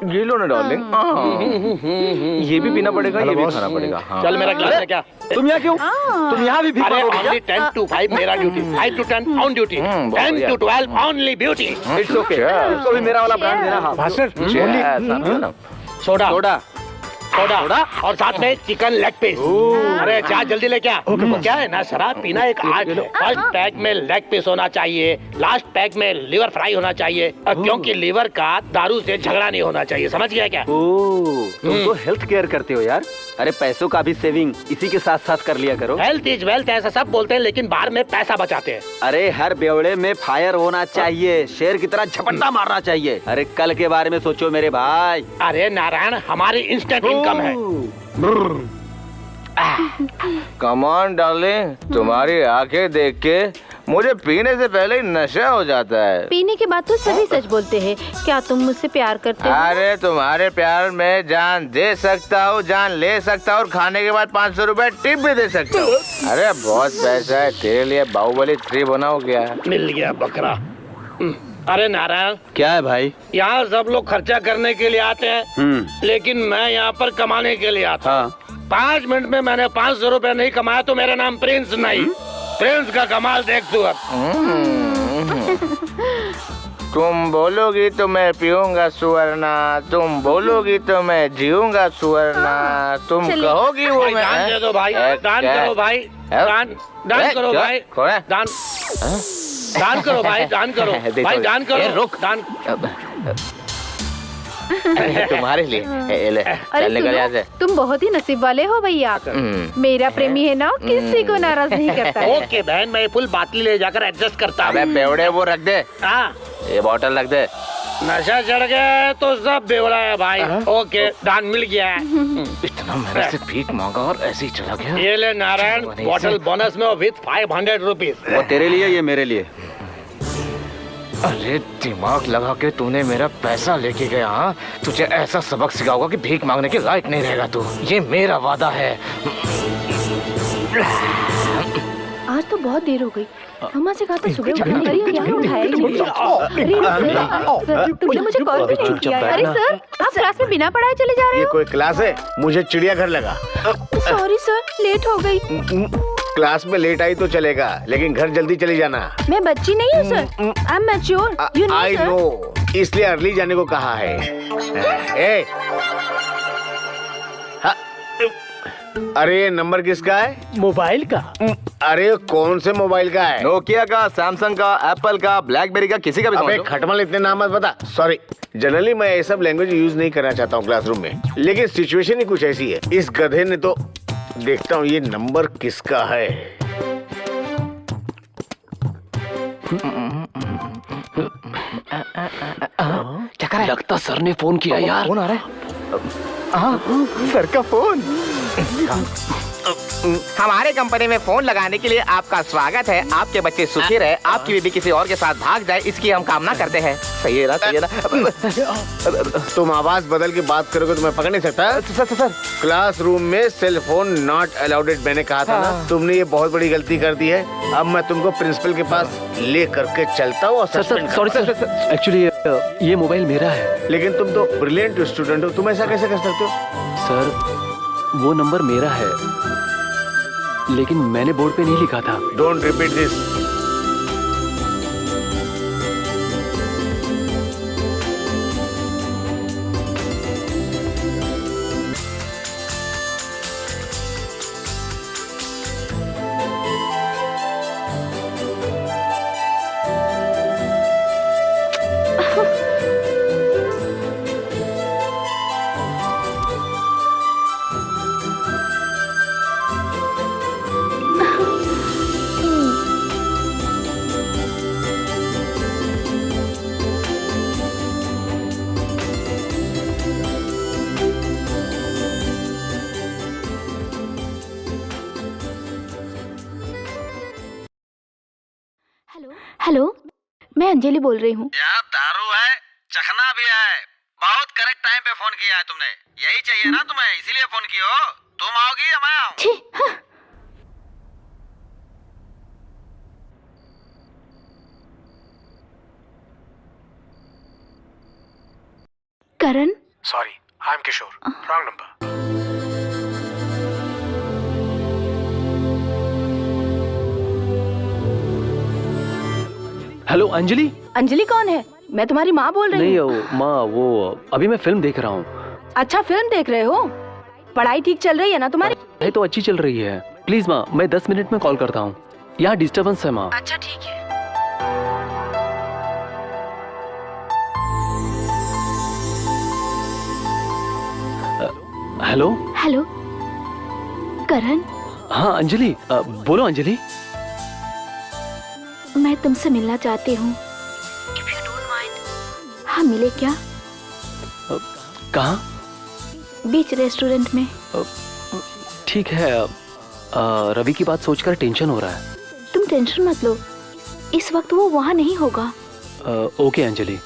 ये लो ना darling. ये भी पीना पड़ेगा, ये भी खाना पड़ेगा। चल मेरा गिलास है क्या? तुम यहाँ क्यों? तुम यहाँ भी भीख मांगोगे क्या? Only 10 to 5 मेरा duty, 5 to 10 on duty, 10 to 12 only beauty। It's okay। उसको भी मेरा वाला ब्रांड देना। हाँ भास्कर, सोडा और साथ में चिकन लेग पीस। अरे जा जल्दी ले क्या? क्या है ना, शराब पीना एक आर्ट है। फर्स्ट पैक में लेग पीस होना चाहिए, लास्ट पैक में लिवर फ्राई होना चाहिए, क्योंकि लिवर का दारू से झगड़ा नहीं होना चाहिए। समझ गया क्या? तुम तो हेल्थ केयर करते हो यार। अरे पैसों का भी सेविंग इसी के साथ साथ कर लिया करो। हेल्थ इज वेल्थ ऐसा सब बोलते हैं, लेकिन बाहर में पैसा बचाते हैं। अरे हर बेवड़े में फायर होना चाहिए, शेर की तरह झपट्टा मारना चाहिए। अरे कल के बारे में सोचो मेरे भाई। अरे नारायण, हमारी इंस्टेंट इनकम है। कम ऑन डार्लिंग, तुम्हारी आंखें देख के मुझे पीने से पहले ही नशा हो जाता है। पीने के बाद तो सभी सच बोलते हैं। क्या तुम मुझसे प्यार करते हो? अरे तुम्हारे प्यार में जान दे सकता हूँ, जान ले सकता हूँ, और खाने के बाद 500 रुपए टिप भी दे सकता हूँ। अरे बहुत पैसा है तेरे लिए, बाहुबली 3 बनाओ क्या? मिल गया बकरा। अरे नारायण, क्या है भाई? यहाँ सब लोग खर्चा करने के लिए आते हैं, लेकिन मैं यहाँ पर कमाने के लिए आता हूँ। 5 मिनट में मैंने 500 रुपए नहीं कमाया तो मेरा नाम प्रिंस नहीं। प्रिंस का कमाल देख तू अब। तुम बोलोगी तो मैं पीऊंगा सुवर्णा, तुम बोलोगी तो मैं जीऊंगा सुवर्णा, तुम कहोगी वो मैं। दान दे दो भाई, दान करो भाई। दान करो भाई, दान करो भाई, दान करो भाई, दान करो, रुक दान। तुम्हारे लिए ले, अरे चल निकल यहाँ से। तुम बहुत ही नसीब वाले हो भैया। मेरा प्रेमी है ना, किसी को नाराज नहीं करता है। ओके बहन, मैं फुल बाटली ले जाकर एडजस्ट करता हूँ। अबे बेवड़े वो रख दे, हाँ ये बॉटल रख दे। नशा चढ़ गया तो सब बेवड़ा है भाई। ओके दान मिल गया है। इतना मेरे से भीख मांगा और ऐसे ही चला गया। ये ले नारायण, बॉटल बोनस में विथ 500 रुपीज। वो तेरे लिए, ये मेरे लिए। अरे दिमाग लगा के तूने मेरा पैसा लेके गया। हाँ, तुझे ऐसा सबक सिखाऊंगा कि भीख मांगने के लायक नहीं रहेगा तू। ये मेरा वादा है। आज तो बहुत देर हो गई। अम्मा से कहा था सुबह उठाने के लिए, क्या उठाया ही नहीं। अरे तुमने मुझे कॉल भी नहीं किया। अरे सर, आप क्लास में बिना पढ़ाए चले जा रहे ये हो। कोई क्लास है? मुझे चिड़ियाघर लगा। सॉरी सर, लेट हो गई। क्लास में लेट आई तो चलेगा, लेकिन घर जल्दी चली जाना। मैं बच्ची नहीं हूँ sir, I am mature, you know I sir. No, इसलिए अर्ली जाने को कहा है। ए, अरे ये नंबर किसका है? मोबाइल का। अरे कौन से मोबाइल का है? नोकिया का, सैमसंग का, एप्पल का, ब्लैकबेरी का, किसी का भी। अबे खटमल, इतने नाम मत बता। सॉरी, जनरली मैं ये सब लैंग्वेज यूज नहीं करना चाहता हूँ क्लासरूम में, लेकिन सिचुएशन ही कुछ ऐसी है। इस गधे ने तो, देखता हूँ ये नंबर किसका है। क्या कर रहा है? लगता सर ने फोन किया यार। फोन आ रहा है। हाँ, सर का फोन। हमारे कंपनी में फोन लगाने के लिए आपका स्वागत है। आपके बच्चे सुखी रहे, आपकी बीवी किसी और के साथ भाग जाए, इसकी हम कामना करते हैं। सही है ना, सही है ना? तुम आवाज बदल के बात करोगे तो मैं पकड़ नहीं सकता। सर क्लासरूम में सेल फोन नॉट अलाउडेड मैंने कहा था ना। तुमने ये बहुत बड़ी गलती कर दी है। अब मैं तुमको प्रिंसिपल के पास ले करके चलता हूँ। सॉरी सर, एक्चुअली ये मोबाइल मेरा है। लेकिन तुम तो ब्रिलियंट स्टूडेंट हो, तुम ऐसा कैसे कर सकते हो? सर वो नंबर मेरा है, लेकिन मैंने बोर्ड पे नहीं लिखा था। Don't repeat this. हेलो, मैं अंजलि बोल रही हूँ। यहाँ दारू है, चखना भी है। बहुत करेक्ट टाइम पे फोन किया है तुमने। यही चाहिए ना तुम्हें, इसीलिए फोन किया हो। तुम आओगी या मैं आऊँ? छी, हाँ। Karan, sorry, I am Kishore, wrong number. Hello Anjali. Anjali कौन है? मैं तुम्हारी माँ बोल रही हूँ। नहीं माँ, वो अभी मैं फिल्म देख रहा हूँ। अच्छा, फिल्म देख रहे हो? पढ़ाई ठीक चल रही है ना तुम्हारी? पढ़ाई तो अच्छी चल रही है। प्लीज माँ, मैं 10 मिनट में कॉल करता हूँ। यहाँ डिस्टर्बेंस है माँ। अच्छा ठीक है। हेलो। हेलो करण। हाँ अंजलि, बोलो अंजलि। मैं तुमसे मिलना चाहती हूँ। हाँ, मिले क्या? कहाँ? बीच रेस्टोरेंट में। ठीक है। रवि की बात सोचकर टेंशन हो रहा है। तुम टेंशन मत लो, इस वक्त वो वहाँ नहीं होगा। ओके अंजलि।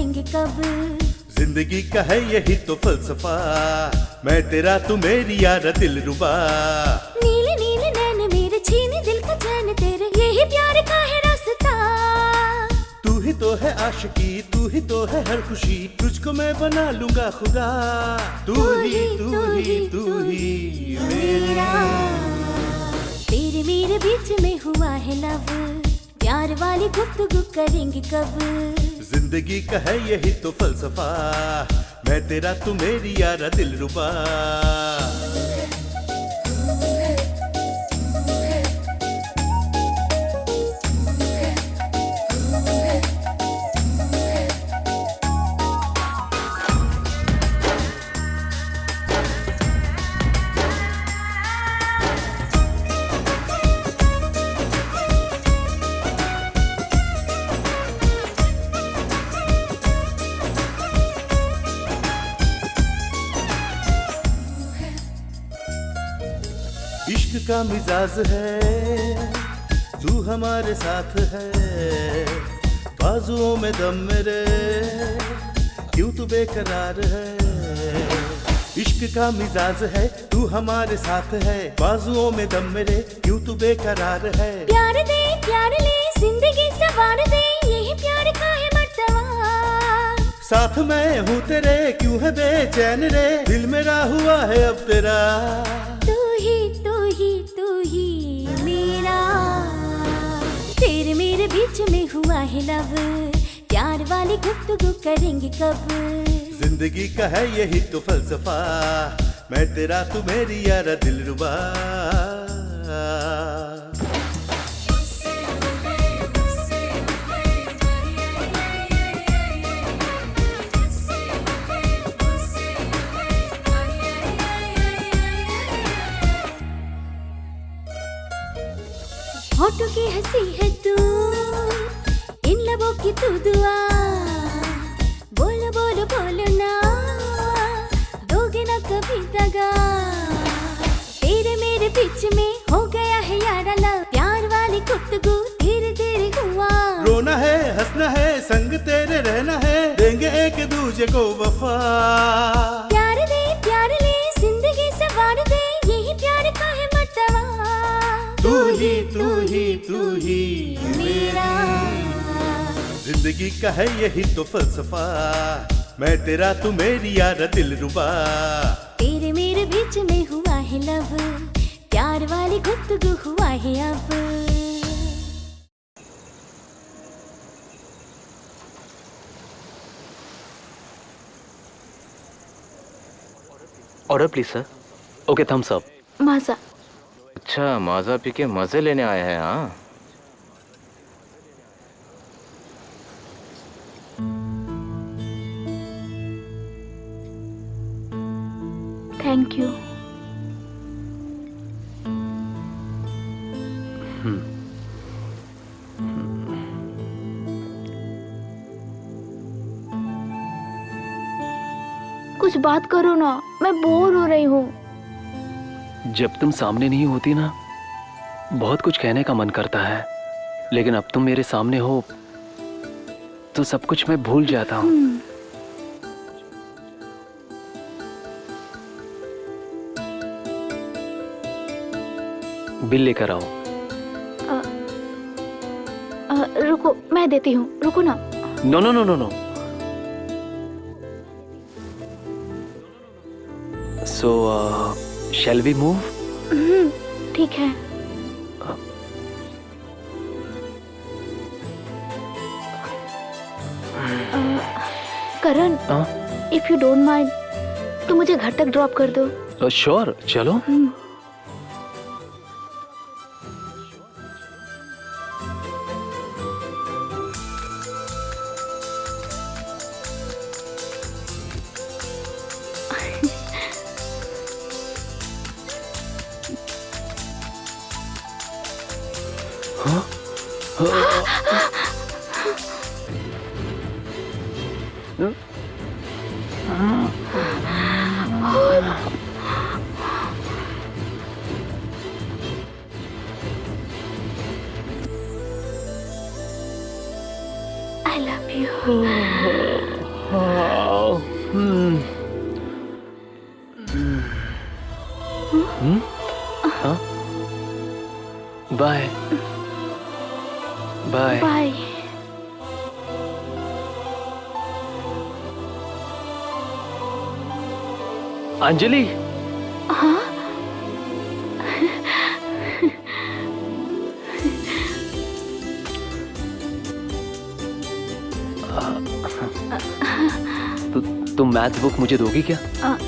करेंगे कब। जिंदगी का है यही तो फलसफा, मैं तेरा तू मेरी यार दिलरुबा। नीले नीले नैन मेरे छीने दिल का चैन तेरे, यही प्यार का है रास्ता। तू ही तो है आशिकी, तू ही तो है हर खुशी, तुझको मैं बना लूंगा खुदा। तू ही तू ही तू ही मेरा। तेरे मेरे बीच में हुआ है लव, प्यार वाली गुफ्तगू करेंगे कब। जिंदगी का है यही तो फलसफा, मैं तेरा तू मेरी यारा दिलरुबा। इश्क का मिजाज है, तू हमारे साथ है, बाजुओं में दम मेरे, क्यों तू बेकरार है। इश्क का मिजाज है, तू हमारे साथ है, बाजुओं में दम मेरे, क्यों तू बेकरार है। प्यार दे प्यार ले जिंदगी सवार दे, यही प्यार का है मर्तबा। साथ मैं हूँ तेरे, क्यों है बेचैन रे, दिल मेरा हुआ है अब तेरा। तू ही मेरा। तेरे मेरे बीच में हुआ है लव, प्यार वाली गुफ्तगू करेंगे कब। जिंदगी का है यही तो फलसफा, मैं तेरा तू मेरी यारा दिलरुबा। होठों की हंसी है तू, इन लबों की तू दुआ। बोलो बोलो बोलो ना, दोगे ना कभी दगा। तेरे मेरे बीच में हो गया है यारा लव, प्यार वाली गुफ्तगू धीरे धीरे हुआ। रोना है हंसना है, संग तेरे रहना है, देंगे एक दूजे को वफा। प्यार दे प्यार ले जिंदगी सवार दे, यही प्यार का है मर्तबा। तू ही मेरा। जिंदगी का है यही तो फलसफा, मैं तेरा तू मेरी यारा दिलरुबा। तेरे मेरे बीच में हुआ है लव, प्यार वाली गुफ्तगू हुआ है अब। Order please sir. Okay thumbs up. Maaza. अच्छा माजा पी के मजे लेने आए हैं हाँ। Thank you. कुछ बात करो ना, मैं बोर हो रही हूँ। जब तुम सामने नहीं होती ना, बहुत कुछ कहने का मन करता है, लेकिन अब तुम मेरे सामने हो तो सब कुछ मैं भूल जाता हूँ। बिल लेकर आओ। रुको मैं देती हूँ, रुको ना। No no no no no. So shall we move? ठीक है। Karan, if you don't mind तो मुझे घर तक ड्रॉप कर दो। श्योर, चलो। I love you. Bye bye bye. Anjali. हाँ? तुम मैथ्स बुक मुझे दोगी क्या? हाँ?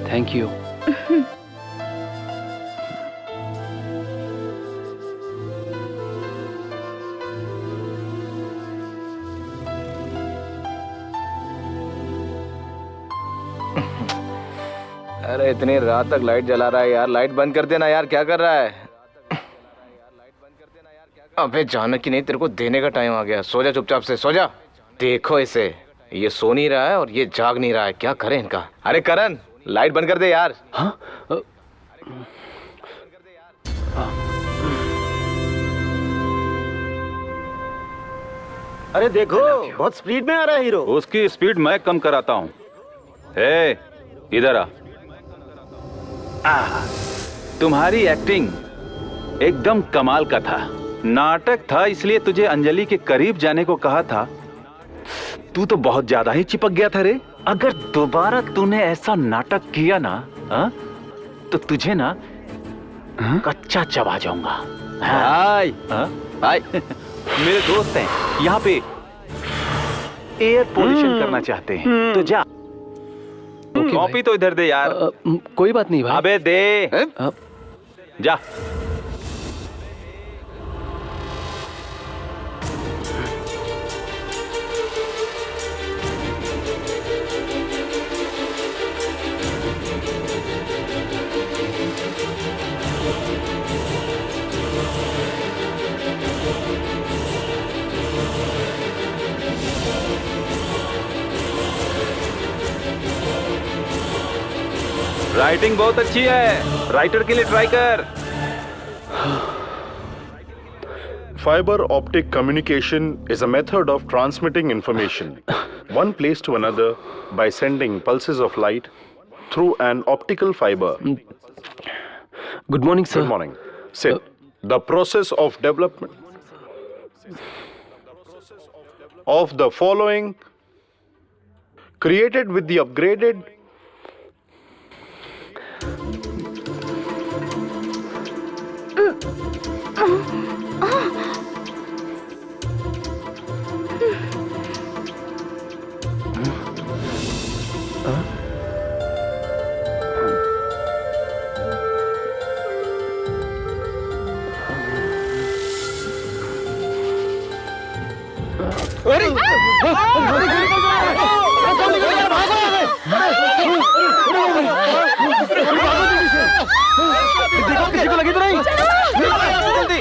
Thank you. अरे इतनी रात तक लाइट जला रहा है यार, लाइट बंद कर देना यार, क्या कर रहा है? अबे जानकी नहीं, तेरे को देने का टाइम आ गया, सो जा चुपचाप से, सो जा। देखो इसे, ये सो नहीं रहा है और ये जाग नहीं रहा है, क्या करें इनका? अरे करण, लाइट बंद कर दे यार। हाँ? अरे देखो, बहुत स्पीड में आ रहा है हीरो। उसकी स्पीड मैं कम कराता हूँ। हे, इधर आ। तुम्हारी एक्टिंग एकदम कमाल का था। नाटक था, इसलिए तुझे अंजलि के करीब जाने को कहा था। तू तो बहुत ज्यादा ही चिपक गया था रे। अगर दोबारा तूने ऐसा नाटक किया ना, तो तुझे ना कच्चा चबा जाऊंगा। हाय हाय। मेरे दोस्त हैं यहाँ पे, एयर पोल्यूशन करना चाहते हैं, तो जा। कॉपी तो इधर दे यार। कोई बात नहीं भाई। अबे दे। जा। राइटिंग बहुत अच्छी है, राइटर के लिए ट्राई कर। Fiber optic communication is a method of transmitting information one place to another by sending pulses of light through an optical fiber. Good morning, sir. Good morning. Sit. The process of development of the following created with the upgraded देखो किसी को लगी तो नहीं? जल्दी।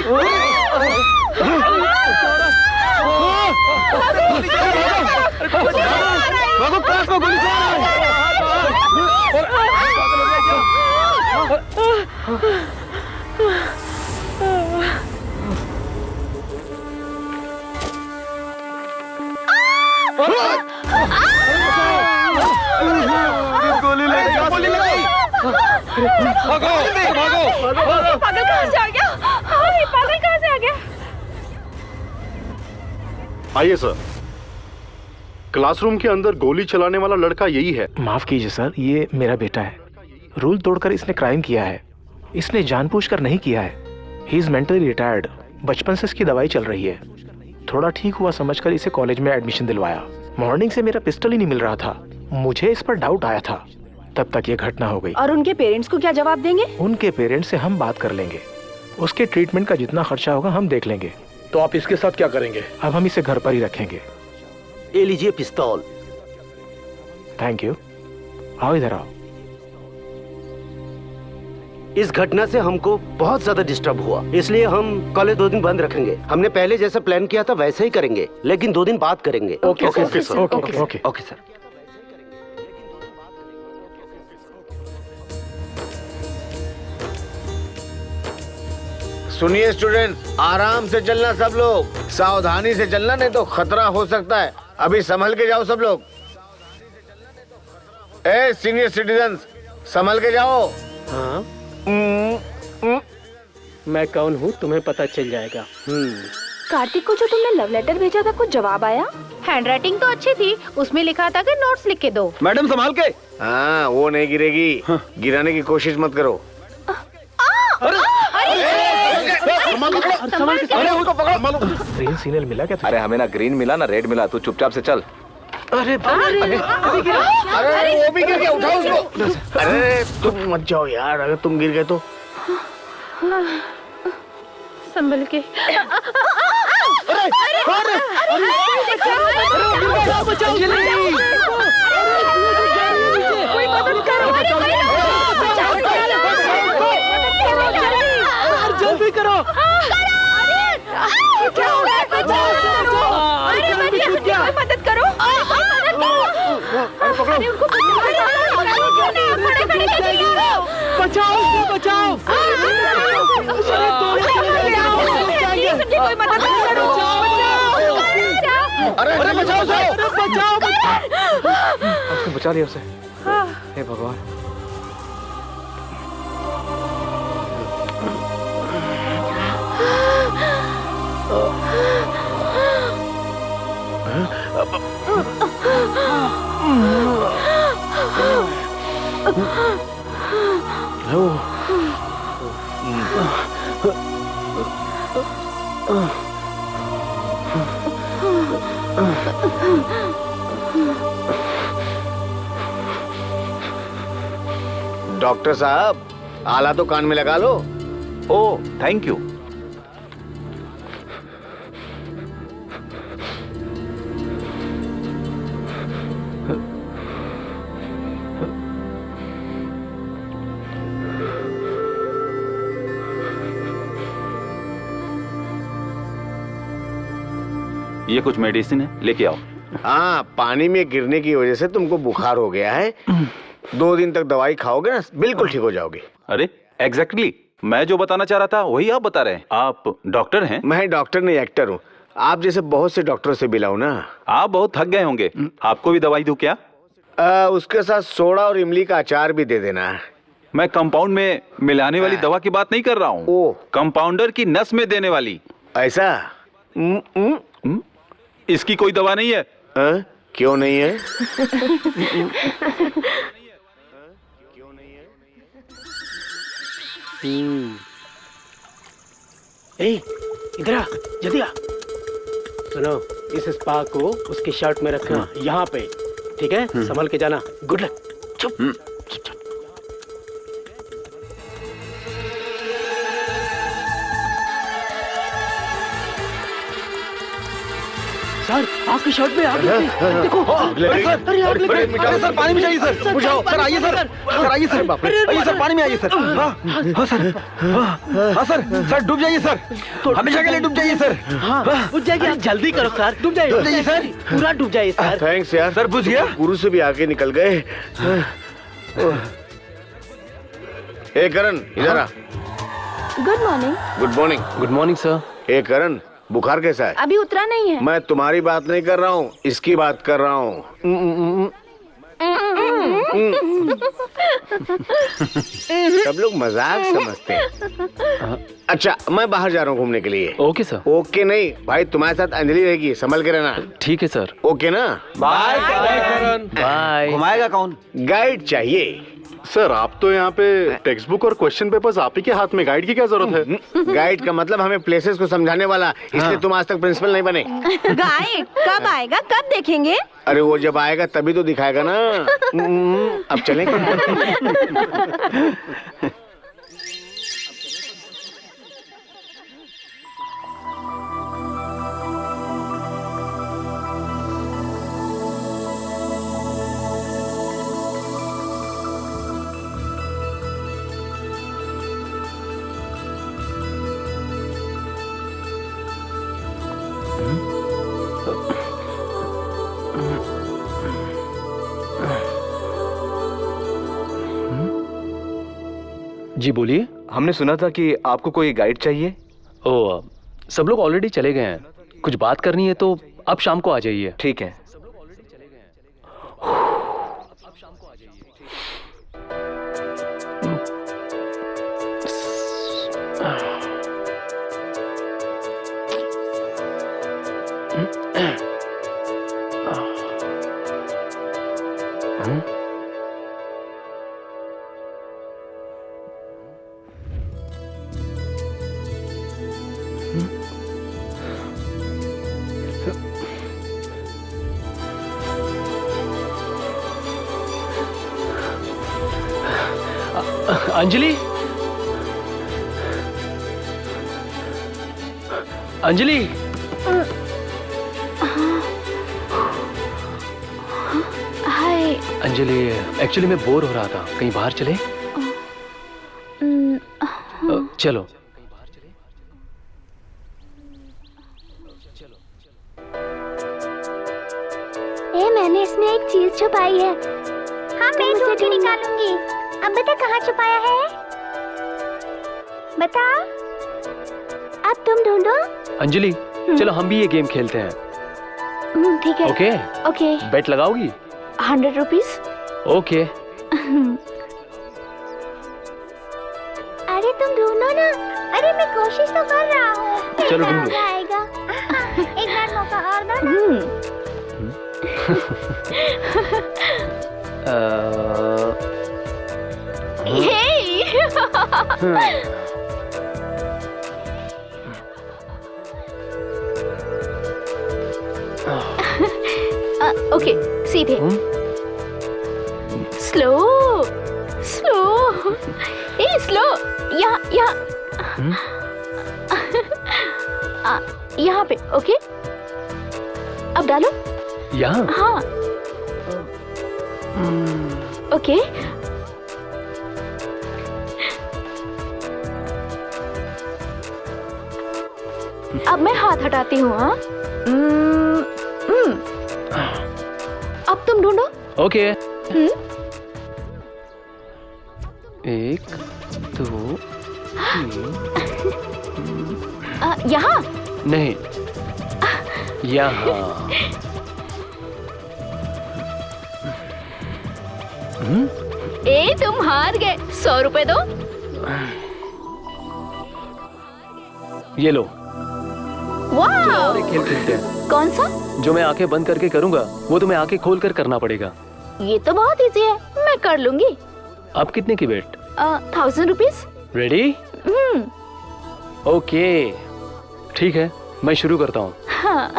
भागो, class में गोली चला रहा है। गोली लगी। भागो, भागो। पागल कहाँ से आ गया? अरे पागल कहाँ से आ गया? आइए सर। क्लासरूम के अंदर गोली चलाने वाला लड़का यही है। माफ कीजिए सर, ये मेरा बेटा है। रूल तोड़कर इसने क्राइम किया है। इसने जानबूझकर नहीं किया है। He is mentally retired. बचपन से इसकी दवाई चल रही है। थोड़ा ठीक हुआ समझकर इसे कॉलेज में एडमिशन दिलवाया। मॉर्निंग से मेरा पिस्टल ही नहीं मिल रहा था। मुझे इस पर डाउट आया था, तब तक ये घटना हो गई। और उनके पेरेंट्स को क्या जवाब देंगे? उनके पेरेंट्स से हम बात कर लेंगे। उसके ट्रीटमेंट का जितना खर्चा होगा हम देख लेंगे। तो आप इसके साथ क्या करेंगे? अब हम इसे घर पर ही रखेंगे। ये लीजिए पिस्तौल। Thank you. आओ इधर आओ। इस घटना से हमको बहुत ज्यादा डिस्टर्ब हुआ, इसलिए हम कॉलेज 2 दिन बंद रखेंगे। हमने पहले जैसा प्लान किया था वैसे ही करेंगे, लेकिन 2 दिन बाद करेंगे। Okay sir. Okay sir. सुनिए स्टूडेंट्स, आराम से चलना सब लोग, सावधानी से चलना, नहीं तो खतरा हो सकता है। अभी संभल के जाओ सब लोग। ए सीनियर सिटीजन्स, संभल के जाओ। हाँ, मैं कौन हूँ तुम्हें पता चल जाएगा। कार्तिक को जो तुमने लव लेटर भेजा था कुछ जवाब आया? हैंडराइटिंग तो अच्छी थी, उसमें लिखा था कि नोट्स लिख के दो। मैडम संभाल के। हाँ, वो नहीं गिरेगी। गिराने की कोशिश मत करो। ग्रीन सिग्नल मिला क्या तुझे? अरे हमें ना ग्रीन मिला ना रेड मिला, तू चुपचाप से चल। अरे वो भी गिर गया, उठाओ उसको। अरे तुम मत जाओ यार, अगर तुम गिर गए तो। संभल के। जल्दी करो। मदद करो। बचाओ, बचाओ। कोई मदद करो। अरे बचाओ, बचाओ। आपने बचा लिया उसे। हे भगवान। डॉक्टर साहब, आला तो कान में लगा लो। ओ थैंक यू। ये कुछ मेडिसिन है, लेके आओ। हाँ, पानी में गिरने की वजह से तुमको बुखार हो गया है। 2 दिन तक दवाई खाओगे ना, बिल्कुल ठीक हो जाओगे। अरे एग्जैक्टली, मैं जो बताना चाह रहा था वही आप बता रहे हैं। आप डॉक्टर हैं? मैं डॉक्टर नहीं, एक्टर हूँ। आप जैसे बहुत से डॉक्टरों से मिला हूँ ना। आप बहुत थक गए होंगे, आपको भी दवाई दूं क्या? उसके साथ सोडा और इमली का अचार भी दे देना। मैं कंपाउंड में मिलाने वाली दवा की बात नहीं कर रहा हूँ। ओ, कंपाउंडर की नस में देने वाली। ऐसा? इसकी कोई दवा नहीं है? क्यों नहीं है? इधर आ, जल्दी आ। सुनो, इस स्पा को उसके शर्ट में रखना, यहाँ पे, ठीक है? संभल के जाना। Good luck. चुप। सर, आपकी शर्ट में आग लग गई। देखो। अरे सर, पानी में जाइए सर। बुझाओ सर, आइए सर। सर आइए सर, आइए सर, पानी में आइए सर। हाँ सर, हाँ सर, सर डूब जाइए सर, हमेशा के लिए डूब जाइए सर। हाँ, बुझ जाएगी। आप जल्दी करो सर, डूब जाइए सर, पूरा डूब जाइए सर। थैंक्स यार। सर बुझ गया? गुरु से भी आगे निकल गए। ए करण, इधर आ। Good morning. Good morning. Good morning sir. ए करण, बुखार कैसा है? अभी उतरा नहीं है। मैं तुम्हारी बात नहीं कर रहा हूँ, इसकी बात कर रहा हूँ। सब लोग मजाक समझते हैं। अच्छा, मैं बाहर जा रहा हूँ घूमने के लिए। Okay sir. ओके नहीं भाई, तुम्हारे साथ अंजलि रहेगी, संभल के रहना। ठीक है सर। ओके ना? बाय करण। बाय। घुमाएगा कौन? गाइड चाहिए। सर, आप तो यहाँ पे टेक्स्ट बुक और क्वेश्चन पेपर्स आप ही के हाथ में, गाइड की क्या जरूरत है? गाइड का मतलब हमें प्लेसेस को समझाने वाला, इसलिए तुम आज तक प्रिंसिपल नहीं बने। गाइड कब आएगा, कब देखेंगे? अरे वो जब आएगा तभी तो दिखाएगा ना। अब चलें क्या? जी बोलिए। हमने सुना था कि आपको कोई गाइड चाहिए। ओ, सब लोग ऑलरेडी चले गए हैं। कुछ बात करनी है तो आप शाम को आ जाइए। ठीक है। अंजलि, अंजलि, हाय। अंजलि, एक्चुअली मैं बोर हो रहा था, कहीं बाहर चले? चलो। मैंने इसमें एक चीज छुपाई है। हाँ, मैं ढूंढ के निकालूंगी। अब बता कहाँ छुपाया है? बता। अब तुम ढूंढो। अंजलि, चलो हम भी ये गेम खेलते हैं। ठीक है। ओके? ओके। बेट लगाओगी? 100 रुपीज। ओके। अरे तुम ढूंढो ना। अरे मैं कोशिश तो कर रहा हूँ। चलो ढूंढो। आएगा। एक बार मौका और दो ना। ओके, सीधे। Slow slow, a slow. यहाँ यहाँ पे। ओके, अब डालो। यहाँ? हाँ। ओके। अब मैं हाथ हटाती हूँ। हाँ, अब तुम ढूंढो। ओके। 1 2 3। यहाँ नहीं, यहाँ। ए, तुम हार गए। 100 रुपए दो। ये लो। वाह! और एक खेल खेलते हैं। कौन सा? जो मैं आंखें बंद करके करूंगा वो तुम्हें आंखें खोल कर करना पड़ेगा। ये तो बहुत इजी है, मैं कर लूंगी। अब कितने की बेट? 1000 रुपीज। रेडी? ओके, ठीक है, मैं शुरू करता हूँ। हाँ।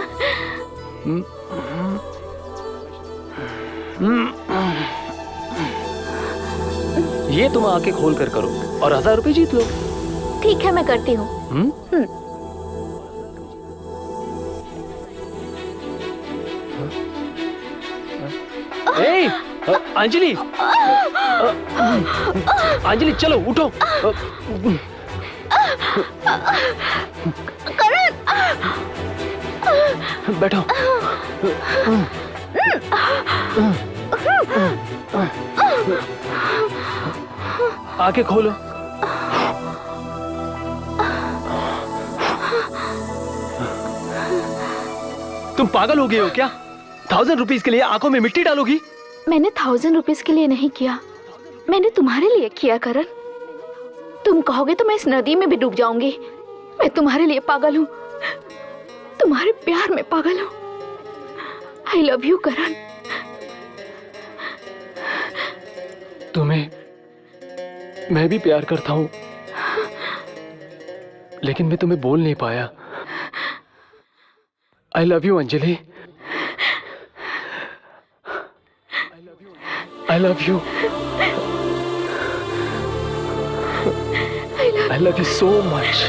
ये तुम आंखें खोल कर करो और 1000 रुपए जीत लो। ठीक है, मैं करती हूँ। ए, अंजलि, अंजलि चलो उठो। करण, बैठो। आंखें खोलो। तुम पागल हो गए हो क्या? 1000 रुपीज के लिए आंखों में मिट्टी डालोगी? मैंने 1000 रुपीज के लिए नहीं किया, मैंने तुम्हारे लिए किया करण। तुम कहोगे तो मैं इस नदी में भी डूब जाऊंगी। मैं तुम्हारे लिए पागल हूँ, तुम्हारे प्यार में पागल हूँ। आई लव यू करण। तुम्हें मैं भी प्यार करता हूँ, लेकिन मैं तुम्हें बोल नहीं पाया। I love you Anjali. I love you. I love you so much.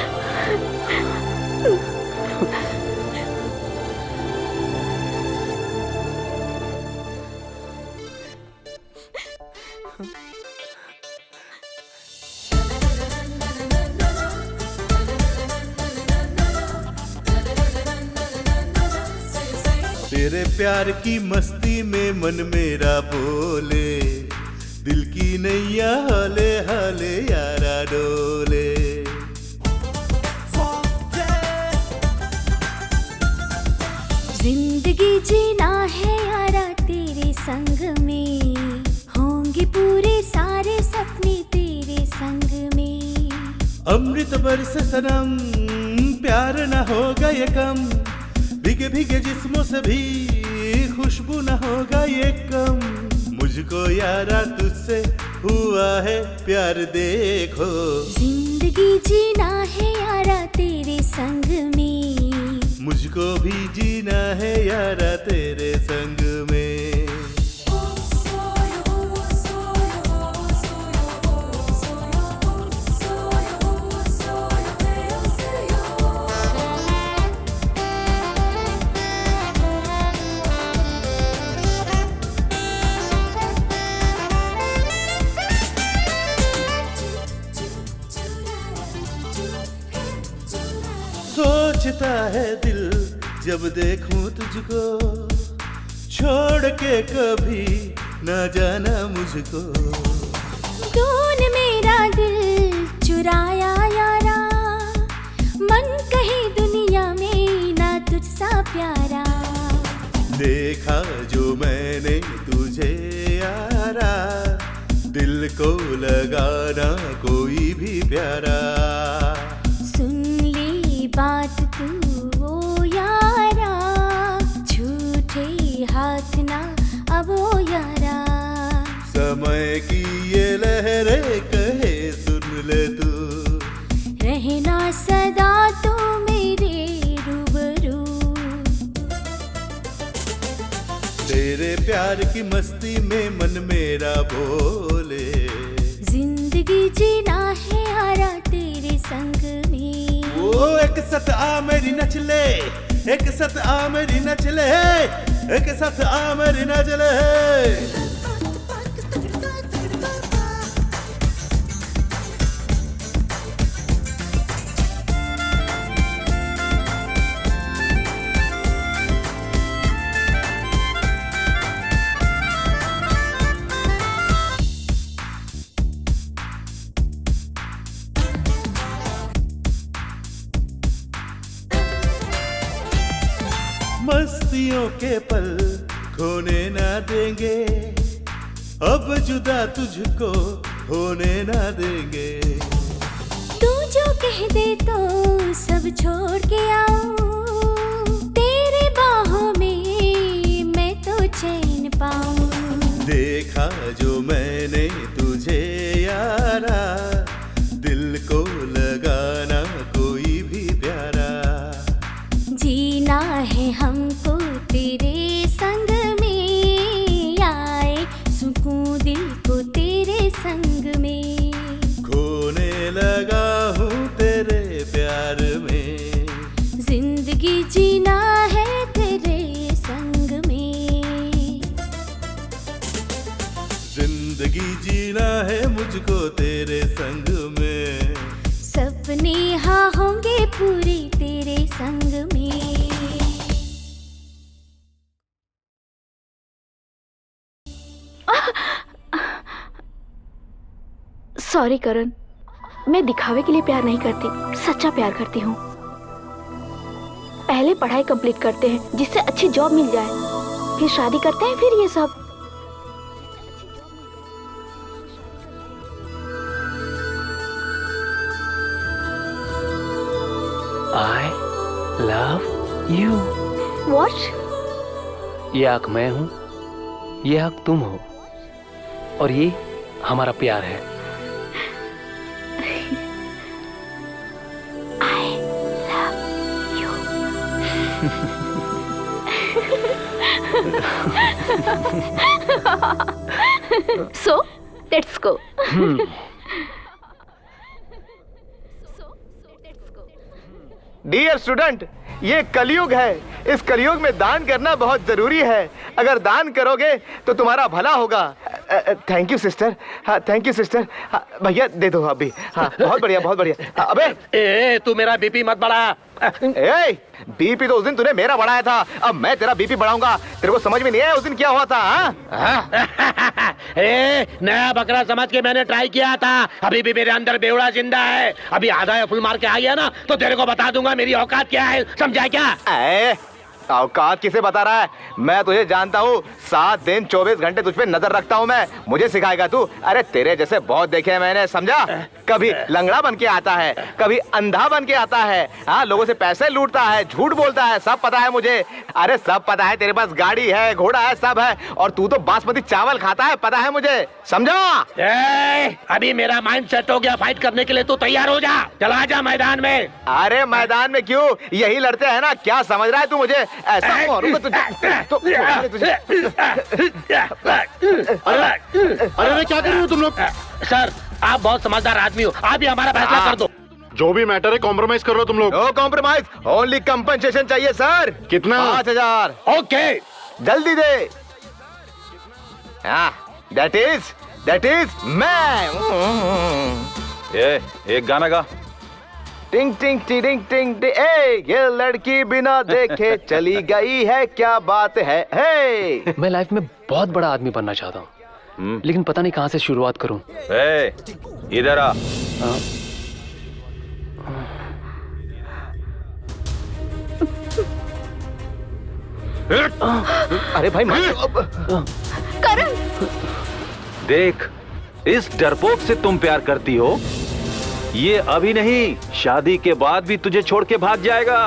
तेरे प्यार की मस्ती में मन मेरा बोले, दिल की नैया हाले हाले यारा डोले। जिंदगी जीना है यारा तेरे संग में, होंगे पूरे सारे सपने तेरे संग में। अमृत बरसे सनम, प्यार न होगा ये कम, भीगे भीगे जिस्मों से भी खुशबू न होगा ये कम। मुझको यारा तुझसे हुआ है प्यार देखो। जिंदगी जीना है यारा तेरे संग में, मुझको भी जीना है यारा तेरे संग में। सोचता है दिल जब देखूं तुझको, छोड़ के कभी न जाना मुझको। तूने मेरा दिल चुराया यारा, मन कहीं दुनिया में ना तुझसा प्यारा। देखा जो मैंने तुझे यारा, दिल को लगाना कोई भी प्यारा। सुन ली बात तू ओ यारा, झूठे हाथ ना अब ओ यारा। समय की ये लहरें कहे सुन ले तू, रहना सदा तू मेरे रूबरू। तेरे प्यार की मस्ती में मन मेरा बोले। जिंदगी जीना है यारा तेरे संग में। ओ एक साथ आ मेरी नचले, एक साथ आ मेरी नचले, एक साथ आ मेरी नचले। मस्तियों के पल खोने ना देंगे, अब जुदा तुझको होने ना देंगे। तू जो कह दे तो सब छोड़ के आऊं, तेरे बाहों में मैं तो चैन पाऊं। देखा जो मैंने तुझे यारा, दिल को लगाना कोई भी प्यारा। जीना है हमको तेरे संग में, आए सुकून दिल को तेरे संग में। खोने लगा हूँ तेरे प्यार में, जिंदगी जीना है तेरे संग में। जिंदगी जीना है मुझको तेरे संग में। सपने हाँ होंगे पूरे तेरे संग में। सॉरी करण, मैं दिखावे के लिए प्यार नहीं करती, सच्चा प्यार करती हूँ। पहले पढ़ाई कंप्लीट करते हैं जिससे अच्छी जॉब मिल जाए, फिर शादी करते हैं, फिर ये सब। I love you। What? ये आँख मैं हूँ, ये आँख तुम हो, और ये हमारा प्यार है। I love you। So, let's go। Dear student, ये कलयुग है। इस कलयुग में दान करना बहुत जरूरी है। अगर दान करोगे तो तुम्हारा भला होगा। Thank you sister. हाँ थैंक यू सिस्टर। हाँ, भैया दे दो अभी। हाँ बहुत बढ़िया बहुत बढ़िया। अबे ए तू मेरा बीपी मत बढ़ा। ए बीपी तो उस दिन तूने मेरा बढ़ाया था, अब मैं तेरा बीपी बढ़ाऊंगा। तेरे को समझ में नहीं आया उस दिन क्या हुआ था? हाँ? ए नया बकरा समझ के मैंने ट्राई किया था, अभी भी मेरे अंदर बेवड़ा जिंदा है। अभी आधा या फुल मार के आ गया ना तो तेरे को बता दूंगा मेरी औकात क्या है, समझा क्या? औकात किसे बता रहा है? मैं तुझे जानता हूँ, 7 दिन 24 घंटे तुझ पे नजर रखता हूँ मैं। मुझे सिखाएगा तू? अरे तेरे जैसे बहुत देखे हैं मैंने, समझा? कभी लंगड़ा बन के आता है, कभी अंधा बन के आता है, हाँ लोगों से पैसे लूटता है, झूठ बोलता है, सब पता है मुझे। अरे सब पता है, तेरे पास गाड़ी है, घोड़ा है, सब है, और तू तो बासमती चावल खाता है, पता है मुझे, समझा? अभी मेरा माइंड सेट हो गया, फाइट करने के लिए तू तैयार हो जा, चला जा मैदान में। अरे मैदान में क्यों, यही लड़ते हैं ना, क्या समझ रहा है तू मुझे? ऐसा मारूंगा तुझे। अरे क्या कर रहे हो तुम लोग? सर आप बहुत समझदार आदमी हो, आप ही हमारा फैसला कर दो। जो भी मैटर है कॉम्प्रोमाइज कर रहे हो तुम लोग। नो कॉम्प्रोमाइज, ओनली कंपनसेशन चाहिए सर। कितना? 5000। ओके जल्दी दे। दैट इज मैं। एक गाना गा। टिंग टिंग टिंग टिंग ये लड़की बिना देखे चली गई है, क्या बात है? हे मैं लाइफ में बहुत बड़ा आदमी बनना चाहता हूँ, लेकिन पता नहीं कहाँ से शुरुआत करूँ। इधर आ। अरे भाई करण, देख, इस डरपोक से तुम प्यार करती हो, ये अभी नहीं, शादी के बाद भी तुझे छोड़ के भाग जाएगा।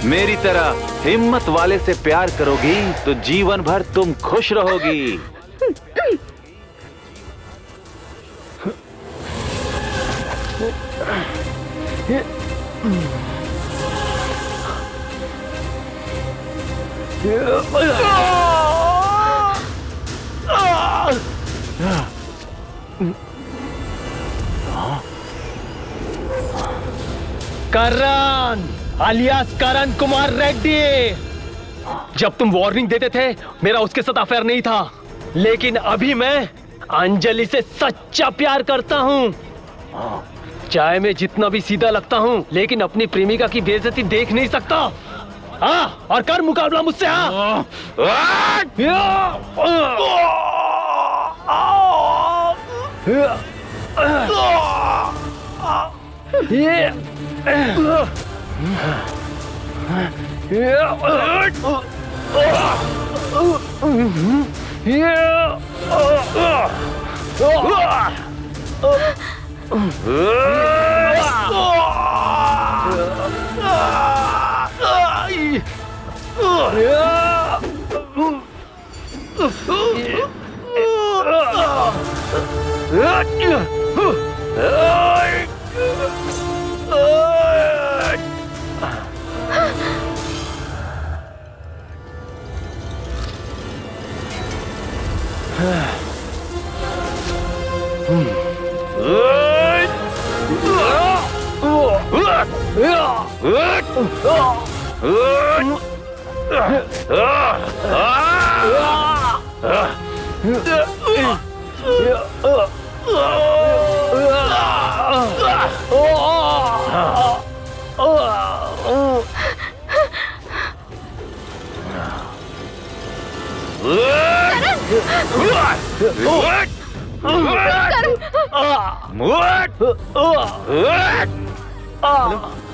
मेरी तरह हिम्मत वाले से प्यार करोगी तो जीवन भर तुम खुश रहोगी। करण alias करण कुमार रेड्डी, जब तुम वार्निंग देते थे मेरा उसके साथ अफेयर नहीं था, लेकिन अभी मैं अंजलि से सच्चा प्यार करता हूँ। चाहे मैं जितना भी सीधा लगता हूँ, लेकिन अपनी प्रेमिका की बेइज्जती देख नहीं सकता। हाँ, और कर मुकाबला मुझसे।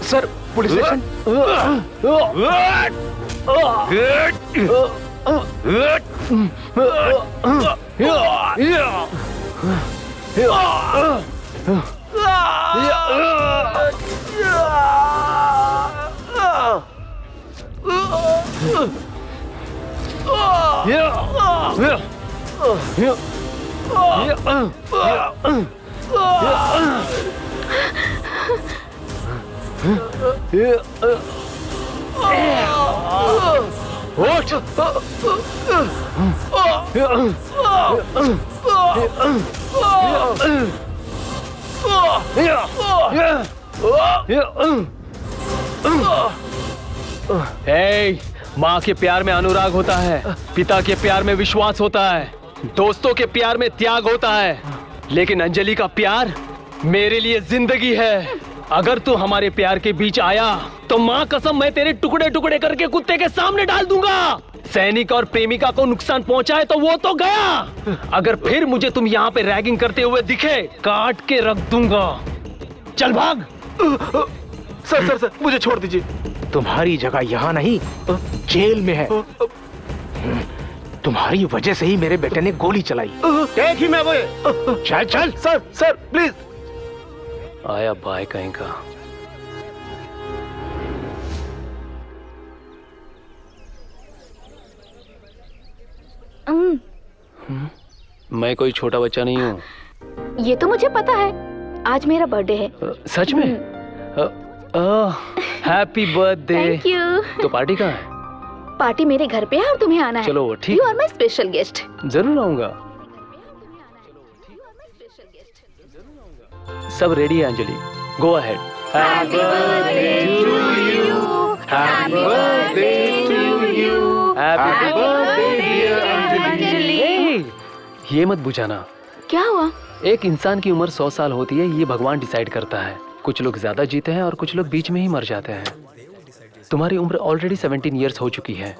Sir police station. माँ के प्यार में अनुराग होता है, पिता के प्यार में विश्वास होता है, दोस्तों के प्यार में त्याग होता है, लेकिन अंजलि का प्यार मेरे लिए जिंदगी है। अगर तू हमारे प्यार के बीच आया तो माँ कसम मैं तेरे टुकड़े टुकड़े करके कुत्ते के सामने डाल दूंगा। सैनिक और प्रेमिका को नुकसान पहुंचाए तो वो तो गया, अगर फिर मुझे तुम यहाँ पे रैगिंग करते हुए दिखे काट के रख दूंगा। चल भाग। सर सर सर मुझे छोड़ दीजिए। तुम्हारी जगह यहाँ नहीं जेल में है। तुम्हारी वजह से ही मेरे बेटे ने गोली चलाई। देख ही मैं वो। चल चल। Sir sir please. आया बाय कहीं का। मैं कोई छोटा बच्चा नहीं हूँ। ये तो मुझे पता है, आज मेरा बर्थडे है। सच में? Happy birthday. Thank you. तो पार्टी कहाँ है? पार्टी मेरे घर पे है और तुम्हें आना है। चलो ठीक। You are my special guest. जरूर आऊंगा। सब रेडी है Anjali, go ahead. Happy birthday to you, happy birthday to you, happy birthday dear Anjali. ये मत बुझाना। क्या हुआ? एक इंसान की उम्र 100 साल होती है, ये भगवान डिसाइड करता है। कुछ लोग ज्यादा जीते हैं और कुछ लोग बीच में ही मर जाते हैं। तुम्हारी उम्र ऑलरेडी 17 इयर्स हो चुकी है,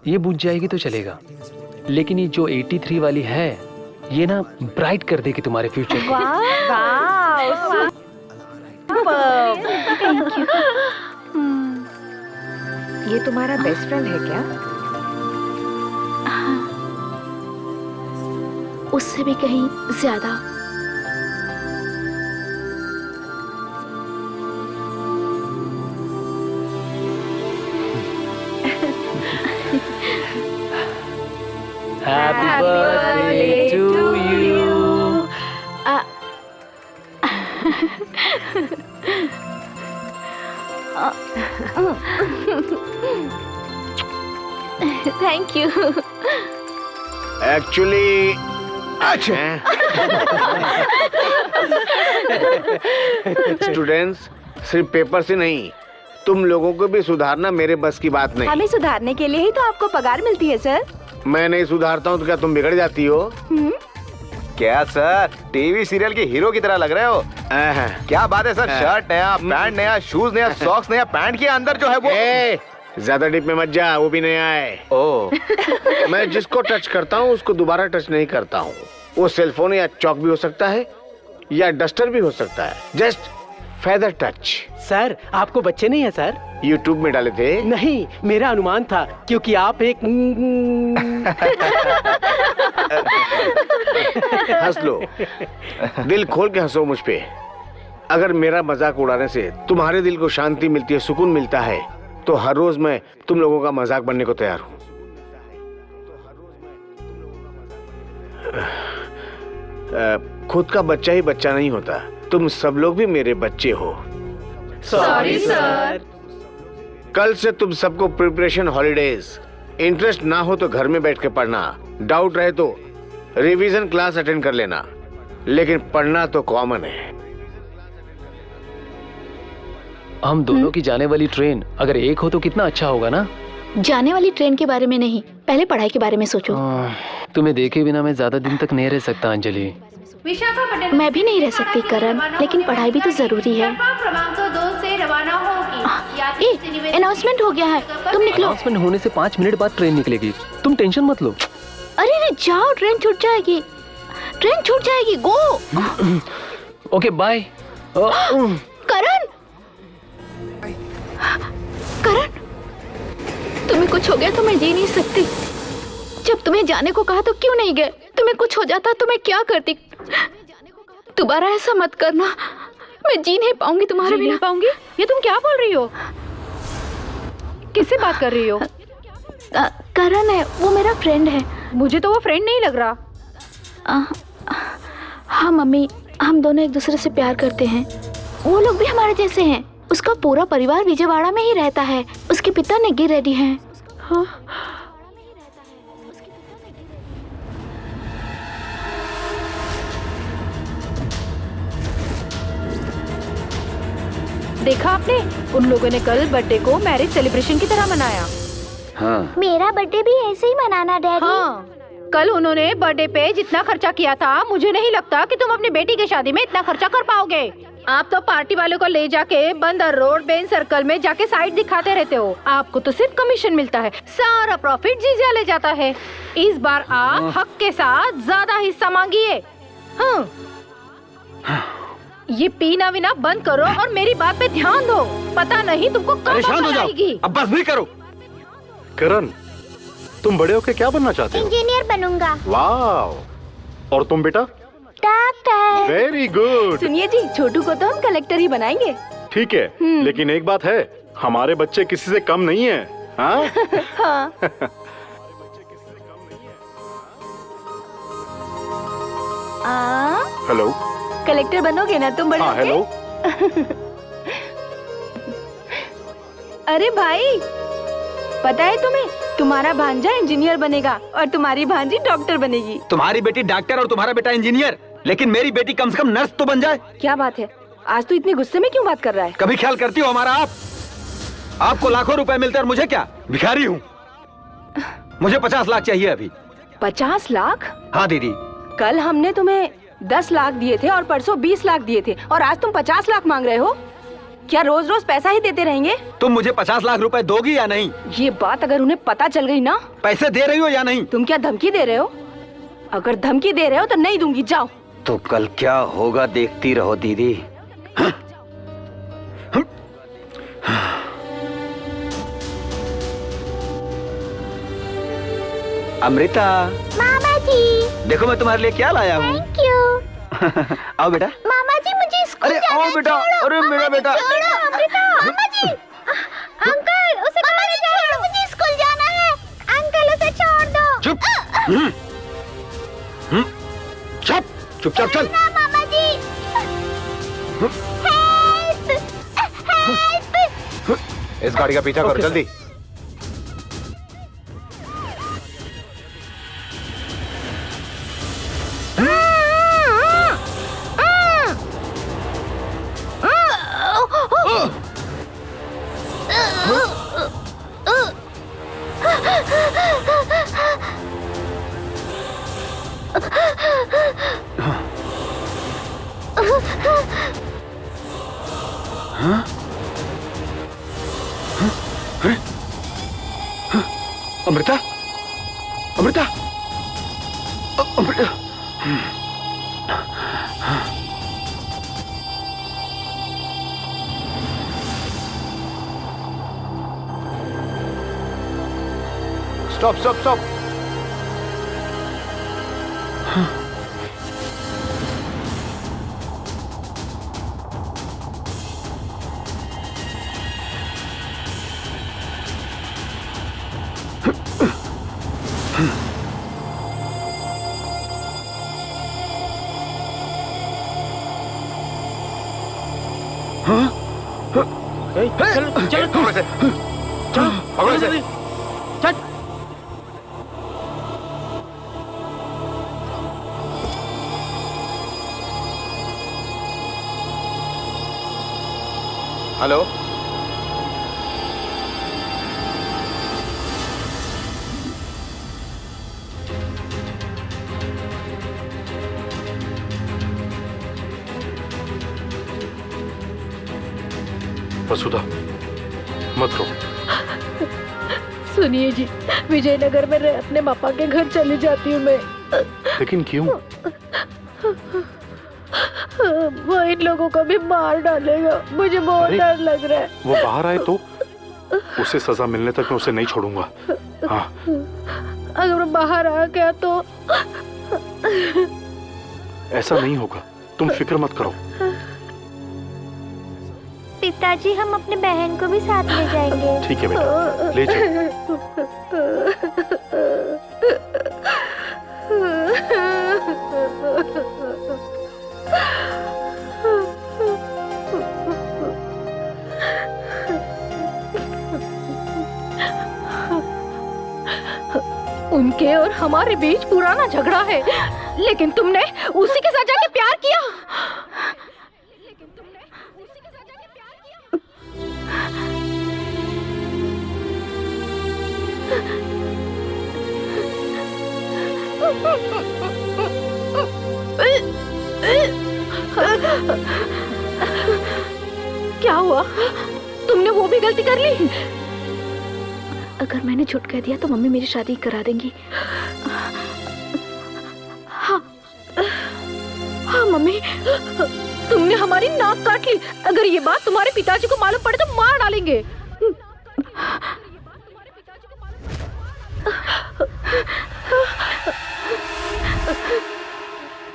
ये बुझ जाएगी तो चलेगा, लेकिन ये जो 83 वाली है ये ना ब्राइट कर देगी तुम्हारे फ्यूचर को। Thank you. ये तुम्हारा बेस्ट फ्रेंड है क्या? उससे भी कहीं ज्यादा। Happy birthday to you. Thank you. Actually students, सिर्फ पेपर से नहीं, तुम लोगों को भी सुधारना मेरे बस की बात नहीं। हमें सुधारने के लिए ही तो आपको पगार मिलती है सर। मैं नहीं सुधारता हूँ तो क्या तुम बिगड़ जाती हो? क्या सर, टीवी सीरियल के हीरो की तरह लग रहे हो? क्या बात है सर, शर्ट नया, पैंट नया, शूज नया, सॉक्स नया, पैंट के अंदर जो है वो। ज्यादा डीप में मत जा, वो भी नया है। ओह। मैं जिसको टच करता हूँ उसको दोबारा टच नहीं करता हूँ। वो सेलफोन या चौक भी हो सकता है या डस्टर भी हो सकता है, जस्ट फेदर टच। सर आपको बच्चे नहीं है सर? यूट्यूब में डाले थे? नहीं, मेरा अनुमान था क्योंकि आप एक हंस लो, दिल खोल के हंसो मुझ पे। अगर मेरा मजाक उड़ाने से तुम्हारे दिल को शांति मिलती है, सुकून मिलता है, तो हर रोज मैं तुम लोगों का मजाक बनने को तैयार हूँ। खुद का बच्चा ही बच्चा नहीं होता, तुम सब लोग भी मेरे बच्चे हो। Sorry sir. कल से तुम सबको प्रिपरेशन हॉलीडेज। इंटरेस्ट ना हो तो घर में बैठ के पढ़ना, डाउट रहे तो रिवीजन क्लास अटेंड कर लेना, लेकिन पढ़ना तो कॉमन है। हम दोनों की जाने वाली ट्रेन अगर एक हो तो कितना अच्छा होगा ना? जाने वाली ट्रेन के बारे में नहीं, पहले पढ़ाई के बारे में सोचो। तुम्हें देखे बिना मैं ज्यादा दिन तक नहीं रह सकता अंजलि। मैं भी नहीं रह सकती करण, लेकिन पढ़ाई भी तो जरूरी है। अनाउंसमेंट हो गया है, तुम निकलो। अनाउंसमेंट होने से 5 मिनट बाद ट्रेन निकलेगी, तुम टेंशन मत लो। अरे रे जाओ, ट्रेन छूट जाएगी, ट्रेन छूट जाएगी, गो। Okay bye. करण, करण, तुम्हें कुछ हो गया तो मैं जी नहीं सकती। जब तुम्हें जाने को कहा तो क्यों नहीं गए? तुम्हें कुछ हो जाता तो मैं क्या करती? दोबारा ऐसा मत करना, मैं जी नहीं पाऊंगी तुम्हारे बिना। पाऊंगी? ये तुम क्या बोल रही हो? किससे बात कर रही हो? करण है, वो मेरा फ्रेंड है। मुझे तो वो फ्रेंड नहीं लग रहा। हाँ मम्मी, हम दोनों एक दूसरे से प्यार करते हैं। वो लोग भी हमारे जैसे हैं। उसका पूरा परिवार विजयवाड़ा में ही रहता है। उसके पिता नेगी रेड्डी हैं। हाँ। देखा आपने, उन लोगों ने कल बर्थडे को मैरिज सेलिब्रेशन की तरह मनाया। हाँ। मेरा बर्थडे भी ऐसे ही मनाना डैडी। हाँ, कल उन्होंने बर्थडे पे जितना खर्चा किया था, मुझे नहीं लगता कि तुम अपनी बेटी की शादी में इतना खर्चा कर पाओगे। आप तो पार्टी वालों को ले जाके बंदर रोड बेन सर्कल में जाके साइड दिखाते रहते हो। आपको तो सिर्फ कमीशन मिलता है, सारा प्रॉफिट जीजा ले जाता है। इस बार आप हक के साथ ज्यादा हिस्सा मांगिए। हाँ। ये पीना वीना बंद करो और मेरी बात पे ध्यान दो। पता नहीं तुमको कब अकल आएगी। अब बस भी करो। करण, तुम बड़े होके क्या बनना चाहते हो? इंजीनियर बनूंगा। वाह। और तुम बेटा? डॉक्टर। Very good. सुनिए जी, छोटू को तो हम कलेक्टर ही बनाएंगे। ठीक है, लेकिन एक बात है, हमारे बच्चे किसी से कम नहीं है। हाँ? हाँ। हेलो। कलेक्टर बनोगे ना तुम बड़े हाँ, होके? हेलो। अरे भाई, पता है तुम्हें, तुम्हारा भांजा इंजीनियर बनेगा और तुम्हारी भांजी डॉक्टर बनेगी। तुम्हारी बेटी डॉक्टर और तुम्हारा बेटा इंजीनियर, लेकिन मेरी बेटी कम से कम नर्स तो बन जाए। क्या बात है, आज तो इतने गुस्से में क्यों बात कर रहा है? कभी ख्याल करती हो हमारा आप? आपको लाखों रुपए मिलते हैं और मुझे क्या, भिखारी हूँ। मुझे 50 लाख चाहिए अभी। 50 लाख? हाँ दीदी। कल हमने तुम्हें 10 लाख दिए थे और परसों 20 लाख दिए थे और आज तुम 50 लाख मांग रहे हो। क्या रोज रोज पैसा ही देते रहेंगे? तुम मुझे 50 लाख रुपए दोगी या नहीं? ये बात अगर उन्हें पता चल गई ना। पैसे दे रही हो या नहीं? तुम क्या धमकी दे रहे हो? अगर धमकी दे रहे हो तो नहीं दूंगी, जाओ। तो कल क्या होगा देखती रहो दीदी। अमृता, मामा जी, देखो मैं तुम्हारे लिए क्या लाया हूँ। Thank you. आओ बेटा। मामा जी, मुझे स्कूल अरे जाना आओ है, बेटा। छोड़ो, अरे मेरा बेटा। छोड़ो अमृता। मामा जी, अंकल उसे छोड़ो, मुझे स्कूल जाना है। अंकल उसे छोड़ दो। चुप। चुप। चुपचाप चल। ना मामा जी। Help, help. इस गाड़ी का पीछा करो जल्दी। Amrita, Amrita, Amrita. Stop stop stop. चलो चलो पकड़ो इसे। पकड़ो इसे। चल। हेलो। वसुधा, मत रो। सुनिए जी, विजयनगर में अपने पापा के घर चली जाती हूँ मैं। लेकिन क्यों? वो इन लोगों को भी मार डालेगा, मुझे बहुत डर लग रहा है। वो बाहर आए तो उसे सजा मिलने तक मैं उसे नहीं छोड़ूंगा। हाँ। अगर वो बाहर आ गया तो ऐसा नहीं होगा, तुम फिक्र मत करो। पिताजी, हम अपने बहन को भी साथ ले जाएंगे। ठीक है बेटा, ले जाओ। उनके और हमारे बीच पुराना झगड़ा है, लेकिन तुमने उसी के साथ जाके प्यार किया। क्या हुआ? तुमने वो भी गलती कर ली? अगर मैंने झूठ कह दिया तो मम्मी मेरी शादी करा देंगी। हाँ हाँ मम्मी, तुमने हमारी नाक काट ली। अगर ये बात तुम्हारे पिताजी को मालूम पड़े तो मार डालेंगे।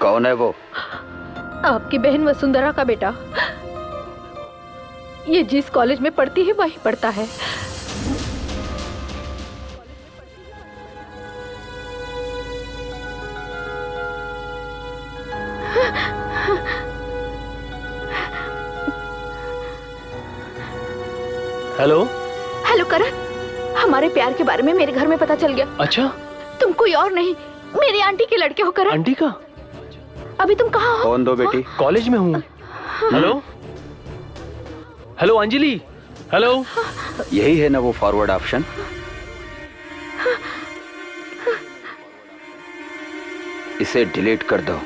कौन है वो? आपकी बहन वसुंधरा का बेटा। ये जिस कॉलेज में पढ़ती है वही पढ़ता है। हेलो हेलो करण, हमारे प्यार के बारे में मेरे घर में पता चल गया। अच्छा, तुम कोई और नहीं, मेरी आंटी के लड़के हो करण। आंटी का? अभी तुम कहाँ हो? कौन दो बेटी? कॉलेज में हूँ। Hello hello Anjali, hello. यही है ना वो फॉरवर्ड ऑप्शन? इसे डिलीट कर दो।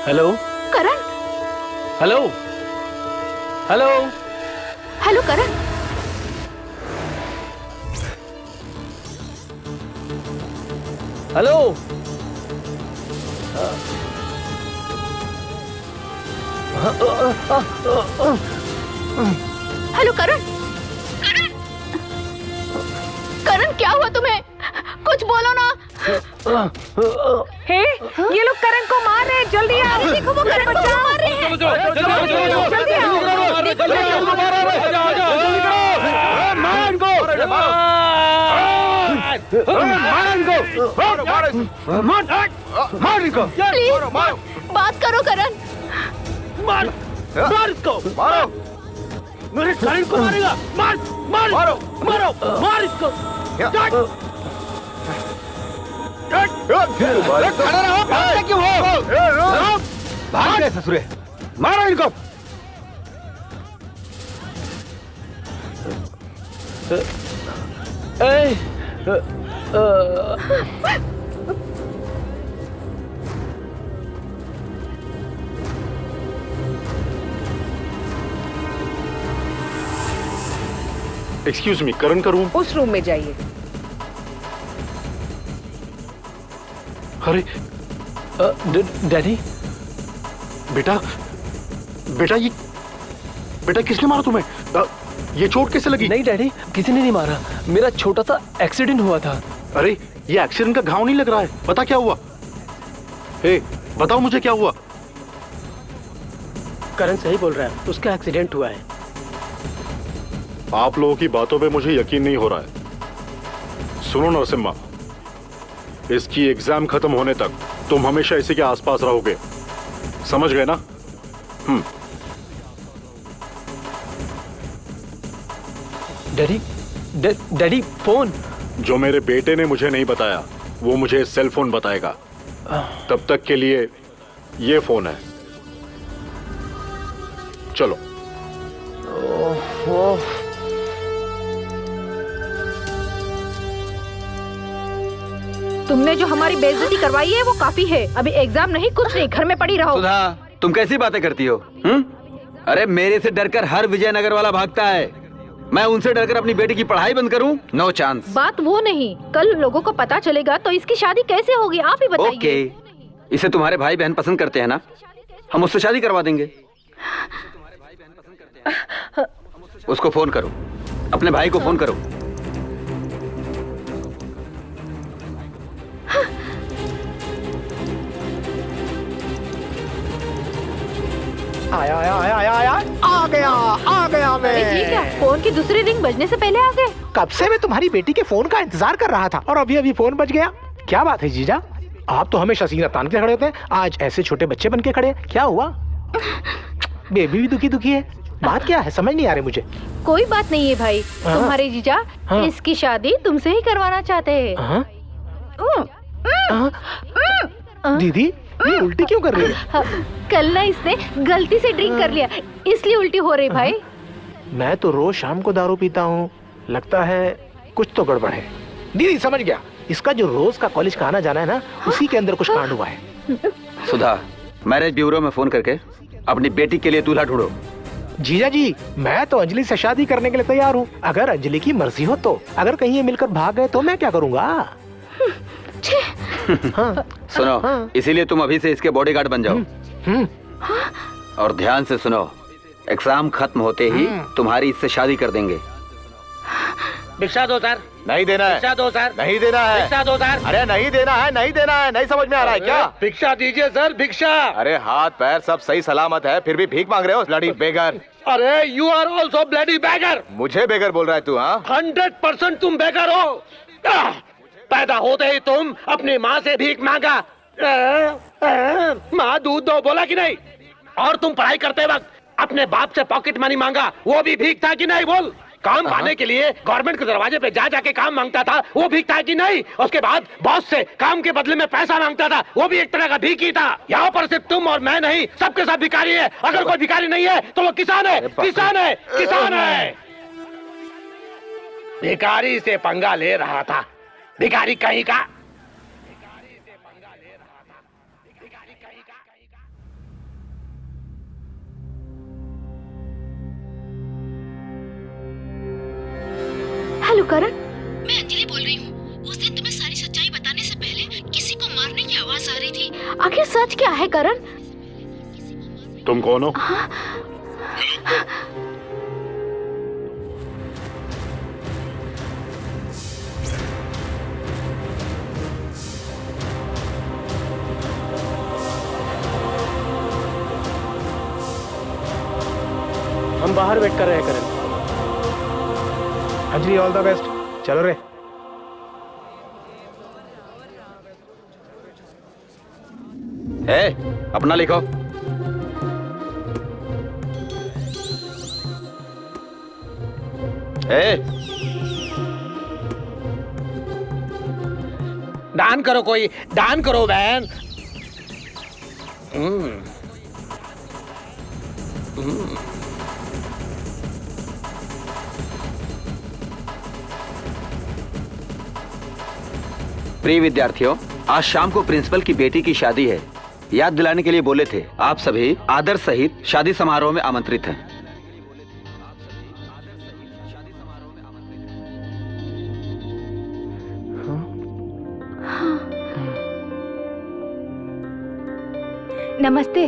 हेलो करण। हेलो हेलो हेलो करण। हेलो हेलो करण। करण क्या हुआ तुम्हें? कुछ बोलो ना। हे, ये लोग करण को मार रहे हैं, जल्दी आओ। देखो वो करण को मार रहे हैं। जल्दी आओ। प्लीज बात करो करण। मार इसको, मारो। मेरे करण को मारेगा। मार मार मारो मारो, मार इसको। खड़े रहो, भागते क्यों हो? भाग गए ससुरे, मारो इनको। एक्सक्यूज मी, करण का रूम? उस रूम में जाइए। अरे डैडी। बेटा बेटा बेटा किसने मारा तुम्हें? ये चोट कैसे लगी? नहीं डैडी, किसी ने नहीं मारा। मेरा छोटा सा एक्सीडेंट हुआ था। अरे ये एक्सीडेंट का घाव नहीं लग रहा है। बता क्या हुआ? हे, बताओ मुझे क्या हुआ? करण सही बोल रहा है, उसका एक्सीडेंट हुआ है। आप लोगों की बातों पे मुझे यकीन नहीं हो रहा है। सुनो नरसिम्हा, इसकी एग्जाम खत्म होने तक तुम हमेशा इसी के आसपास रहोगे, समझ गए ना? Daddy, daddy phone. जो मेरे बेटे ने मुझे नहीं बताया वो मुझे सेल फोन बताएगा। तब तक के लिए ये फोन है। चलो। तुमने जो हमारी बेइज्जती करवाई है वो काफी है। अभी एग्जाम नहीं, कुछ नहीं, घर में पड़ी रहो। सुधा, तुम कैसी बातें करती हो? अरे मेरे से डरकर हर विजयनगर वाला भागता है। मैं उनसे डरकर अपनी बेटी की पढ़ाई बंद करूं? No chance. बात वो नहीं, कल लोगों को पता चलेगा तो इसकी शादी कैसे होगी, आप ही बताइए। ओके, इसे तुम्हारे भाई बहन पसंद करते हैं ना, हम उससे शादी करवा देंगे। उसको फोन करो, अपने भाई को फोन करो। आया आया आया आया आया आ गया मैं। ठीक है, फोन की दूसरी रिंग बजने से पहले आ गए। कब से मैं तुम्हारी बेटी के फोन का इंतजार कर रहा था और अभी अभी फोन बज गया। क्या बात है जीजा, आप तो हमेशा सीना तान के खड़े होते हैं, आज ऐसे छोटे बच्चे बन के खड़े, क्या हुआ? बेबी भी दुखी दुखी है। बात क्या है, समझ नहीं आ रही मुझे। कोई बात नहीं है भाई, तुम्हारे जीजा इसकी शादी तुमसे ही करवाना चाहते हैं। दीदी ये उल्टी क्यों कर रही है? कल ना इसने गलती से ड्रिंक कर लिया, इसलिए उल्टी हो रही भाई। मैं तो रोज शाम को दारू पीता हूँ, लगता है कुछ तो गड़बड़ है। दीदी समझ गया, इसका जो रोज का कॉलेज का आना जाना है ना, उसी के अंदर कुछ कांड हुआ है। सुधा, मैरिज ब्यूरो में फोन करके अपनी बेटी के लिए दूल्हा ढूंढो। जीजा जी, मैं तो अंजलि से शादी करने के लिए तैयार हूँ, अगर अंजलि की मर्जी हो तो। अगर कहीं ये मिलकर भाग गए तो मैं क्या करूँगा? हाँ। सुनो, इसीलिए तुम अभी से इसके बॉडीगार्ड बन जाओ। और ध्यान से सुनो, एग्जाम खत्म होते ही तुम्हारी इससे शादी कर देंगे। भिक्षा दो सर। नहीं देना है। भिक्षा दो सर। नहीं देना है। भिक्षा दो सर। अरे नहीं देना है, नहीं देना है, नहीं समझ में आ रहा है क्या? भिक्षा दीजिए सर, भिक्षा। अरे हाथ पैर सब सही सलामत है, फिर भी भीख मांग रहे हो ब्लडी बेगर। अरे you are also bloody beggar. मुझे बेगर बोल रहा है तू? हाँ 100% तुम बेगर हो। पैदा होते ही तुम अपनी माँ से भीख मांगा, माँ दूध दो बोला कि नहीं? और तुम पढ़ाई करते वक्त अपने बाप से पॉकेट मनी मांगा, वो भी भीख था कि नहीं? बोल। काम पाने के लिए गवर्नमेंट के दरवाजे पे जा जाके काम मांगता था, वो भीख था कि नहीं? उसके बाद बॉस से काम के बदले में पैसा मांगता था, वो भी एक तरह का भीख ही था। यहाँ पर सिर्फ तुम और मैं नहीं, सबके साथ भिखारी है। अगर कोई भिखारी नहीं है तो वो किसान है, किसान है, किसान है। भिखारी से पंगा ले रहा था, भिखारी कहीं का। हेलो करण, मैं अंजलि बोल रही हूँ। उस दिन तुम्हें सारी सच्चाई बताने से पहले किसी को मारने की आवाज आ रही थी। आखिर सच क्या है करण? तुम कौन हो? हम बाहर वेट कर रहे हैं Karan. Anjali all the best. चलो रे। अपना लिखो। दान करो, कोई दान करो बहन। प्रिय विद्यार्थियों, आज शाम को प्रिंसिपल की बेटी की शादी है। याद दिलाने के लिए बोले थे। आप सभी आदर सहित शादी समारोह में आमंत्रित हैं। नमस्ते।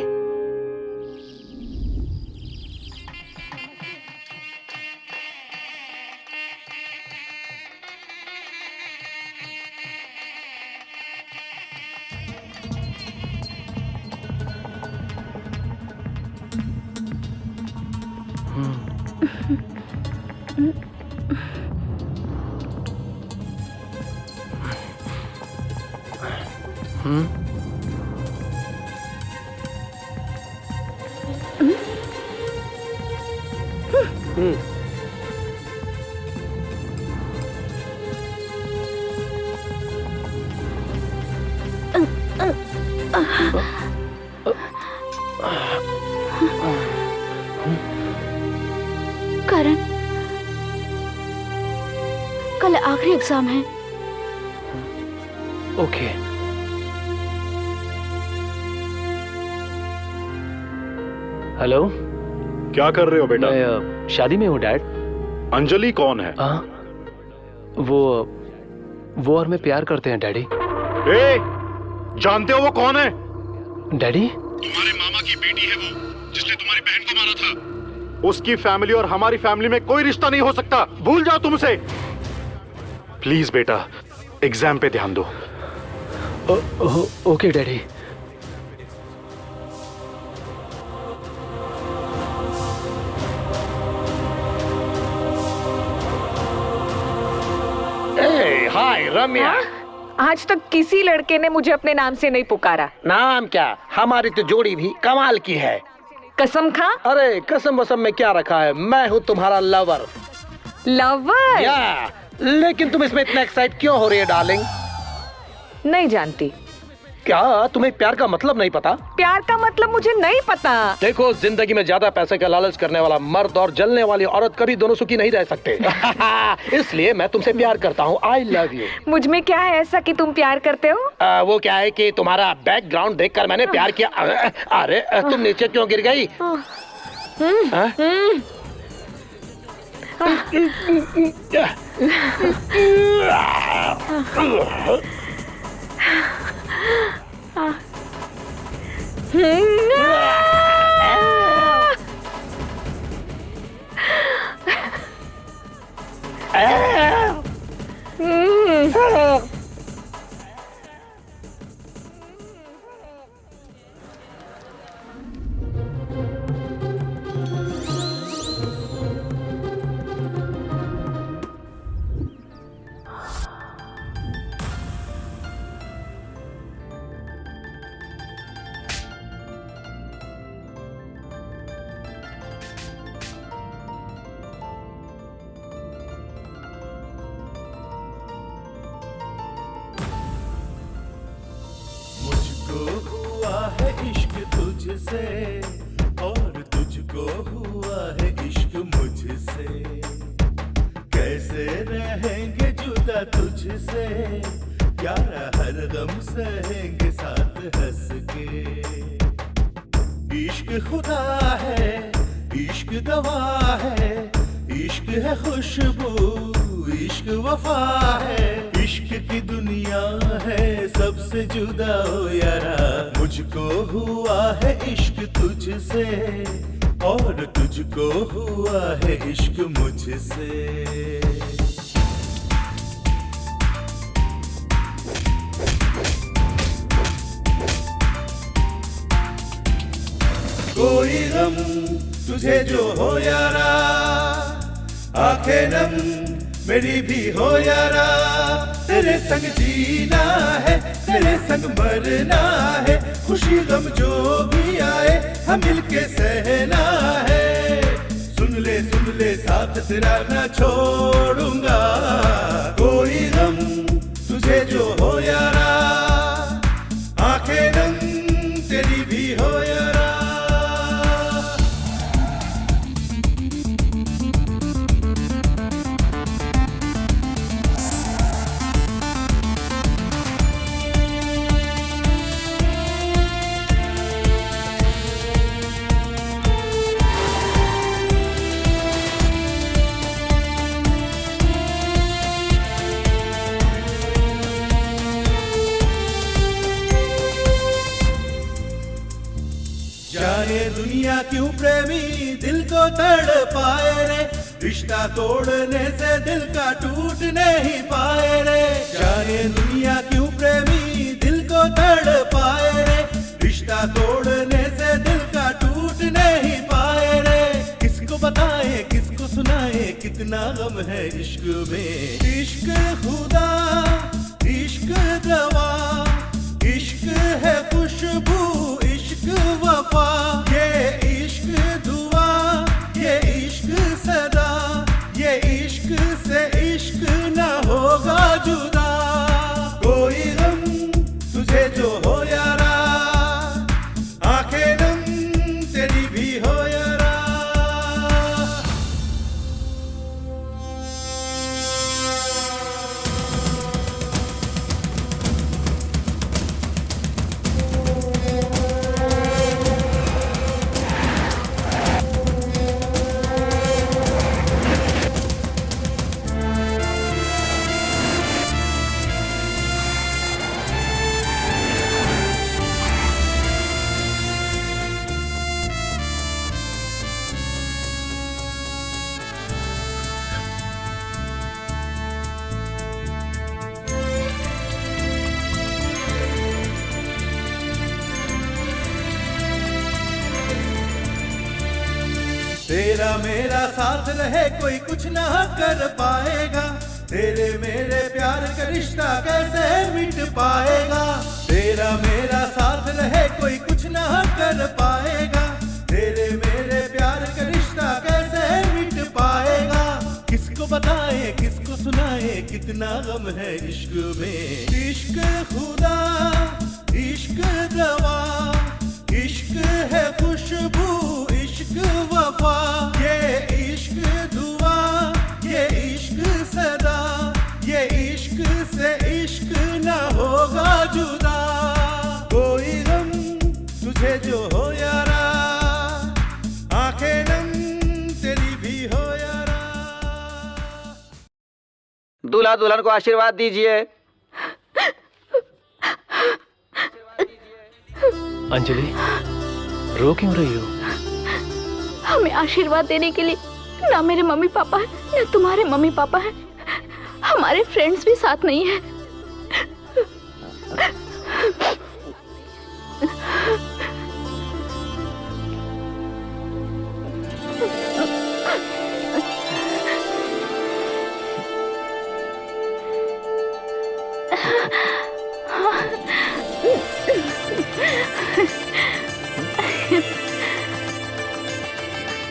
करण, कल आखिरी एग्जाम है। ओके। हेलो, क्या कर रहे हो बेटा? मैं शादी में हूँ डैड। अंजलि कौन है? वो और मैं प्यार करते हैं डैडी। जानते हो वो कौन है? डैडी, तुम्हारे मामा की बेटी है वो, जिसने तुम्हारी बहन को मारा था। उसकी फैमिली और हमारी फैमिली में कोई रिश्ता नहीं हो सकता, भूल जाओ तुमसे। प्लीज बेटा, एग्जाम पे ध्यान दो। Okay daddy. हाय रम्या। आज तक किसी लड़के ने मुझे अपने नाम से नहीं पुकारा। नाम क्या, हमारी तो जोड़ी भी कमाल की है। कसम खा। अरे कसम वसम में क्या रखा है, मैं हूँ तुम्हारा लवर। लवर? या, लेकिन तुम इसमें इतना एक्साइट क्यों हो रही है डार्लिंग? नहीं जानती। क्या तुम्हें प्यार का मतलब नहीं पता? प्यार का मतलब मुझे नहीं पता। देखो, जिंदगी में ज्यादा पैसे का लालच करने वाला मर्द और जलने वाली औरत कभी दोनों सुखी नहीं रह सकते। इसलिए मैं तुमसे प्यार करता हूँ। I love you. मुझ में क्या है ऐसा कि तुम प्यार करते हो? वो क्या है कि तुम्हारा बैकग्राउंड देखकर मैंने प्यार किया। अरे तुम नीचे क्यों गिर गई? तुझसे और तुझको हुआ है इश्क मुझसे, कैसे रहेंगे जुदा तुझसे, यारा हर गम सहेंगे साथ हंस के। इश्क खुदा है, इश्क दवा है, इश्क है खुशबू, इश्क वफा है, इश्क की दुनिया है सबसे जुदा हो यारा। मुझको हुआ है इश्क तुझसे और तुझको हुआ है इश्क मुझसे। कोई गम तुझे जो हो यारा, आंखें नम मेरी भी हो यारा, तेरे संग जीना है, तेरे संग मरना है, खुशी गम जो भी आए हम मिलके सहना है। सुन ले साथ तेरा ना छोड़ूंगा, कोई गम तुझे जो हो यारा, आंखें नम तेरी भी हो यारा। जाने दुनिया क्यों प्रेमी दिल को तड़पाए रे, रिश्ता तोड़ने से दिल का टूट नहीं पाए रे। जाने दुनिया क्यों प्रेमी दिल को तड़पाए रे, रिश्ता तोड़ने से दिल का टूट नहीं पाए रे। किसको बताए किसको सुनाए कितना गम है इश्क में। इश्क खुदा, इश्क दवा, इश्क है खुशबू, इश्क वफा, ये इश्क दुआ, ये इश्क सदा, ये इश्क से इश्क न होगा जुदा। कोई गम तुझे जो हो यारा, आंखें नम तेरी भी हो यारा। तेरा मेरा साथ रहे कोई कुछ ना कर पाएगा, तेरे मेरे प्यार का रिश्ता कैसे मिट पाएगा। तेरा मेरा साथ रहे कोई कुछ ना कर पाएगा, तेरे कितना गम है इश्क में। इश्क खुदा, इश्क दवा, इश्क है खुशबू, इश्क वफा, ये इश्क दुआ, ये इश्क सदा, ये इश्क से इश्क न होगा जुदा। कोई गम तुझे जो हो यारा, आंखें नम तेरी भी हो यारा। दूल्हा दुल्हन को आशीर्वाद दीजिए। अंजलि, रो क्यों रही हो? हमें आशीर्वाद देने के लिए ना मेरे मम्मी पापा है, ना तुम्हारे मम्मी पापा है, हमारे फ्रेंड्स भी साथ नहीं है।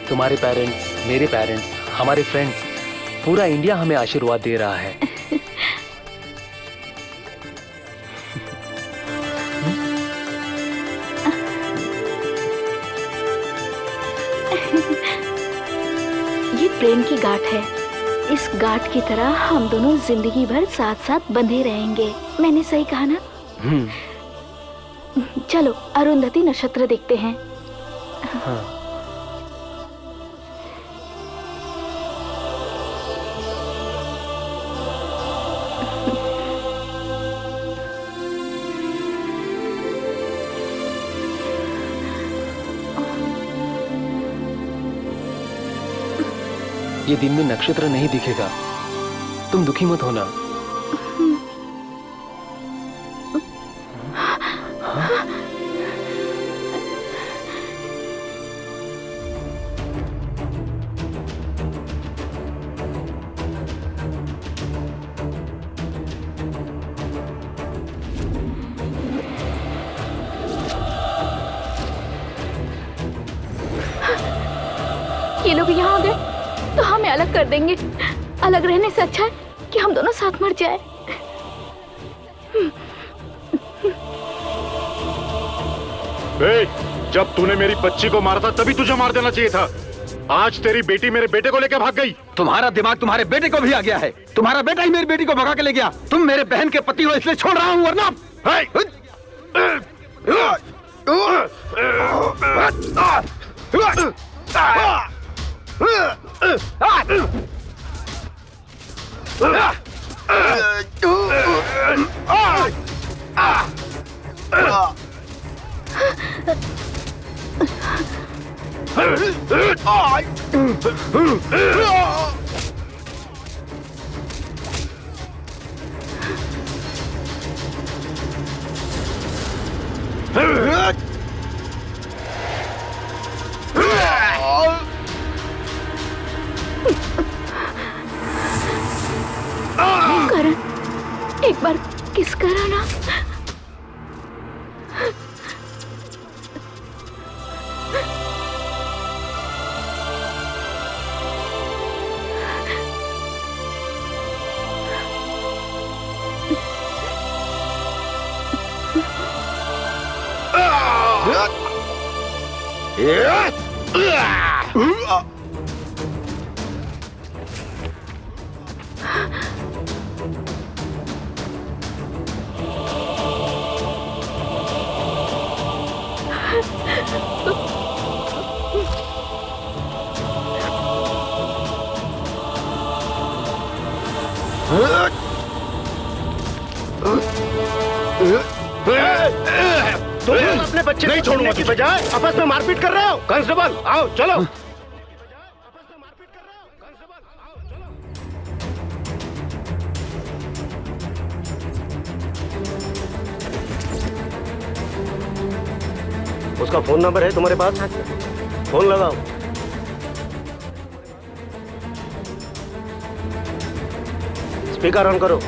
तुम्हारे पेरेंट्स, मेरे पेरेंट्स, हमारे फ्रेंड्स, पूरा इंडिया हमें आशीर्वाद दे रहा है। ये प्रेम की गांठ है। इस गांठ की तरह हम दोनों जिंदगी भर साथ साथ बंधे रहेंगे। मैंने सही कहा ना? चलो अरुंधति नक्षत्र देखते हैं। हाँ। ये दिन में नक्षत्र नहीं दिखेगा, तुम दुखी मत होना। ये लोग यहाँ आ गए तो हमें अलग कर देंगे। अलग रहने से अच्छा है कि हम दोनों साथ मर जाए। जब तूने मेरी बच्ची को मारा था तभी तुझे मार देना चाहिए था। आज तेरी बेटी मेरे बेटे को लेकर भाग गई। तुम्हारा दिमाग तुम्हारे बेटे को भी आ गया है। तुम्हारा बेटा ही मेरी बेटी को भगा के ले गया। तुम मेरे बहन के पति हो इसलिए छोड़ रहा हूँ, वरना करण, एक बार किस करो ना। तुम अपने बच्चे नहीं छोड़ने की बजाय आपस में मारपीट कर रहे हो। कांस्टेबल आओ, चलो। उसका फोन नंबर है तुम्हारे पास? फोन लगाओ। स्पीकर ऑन करो।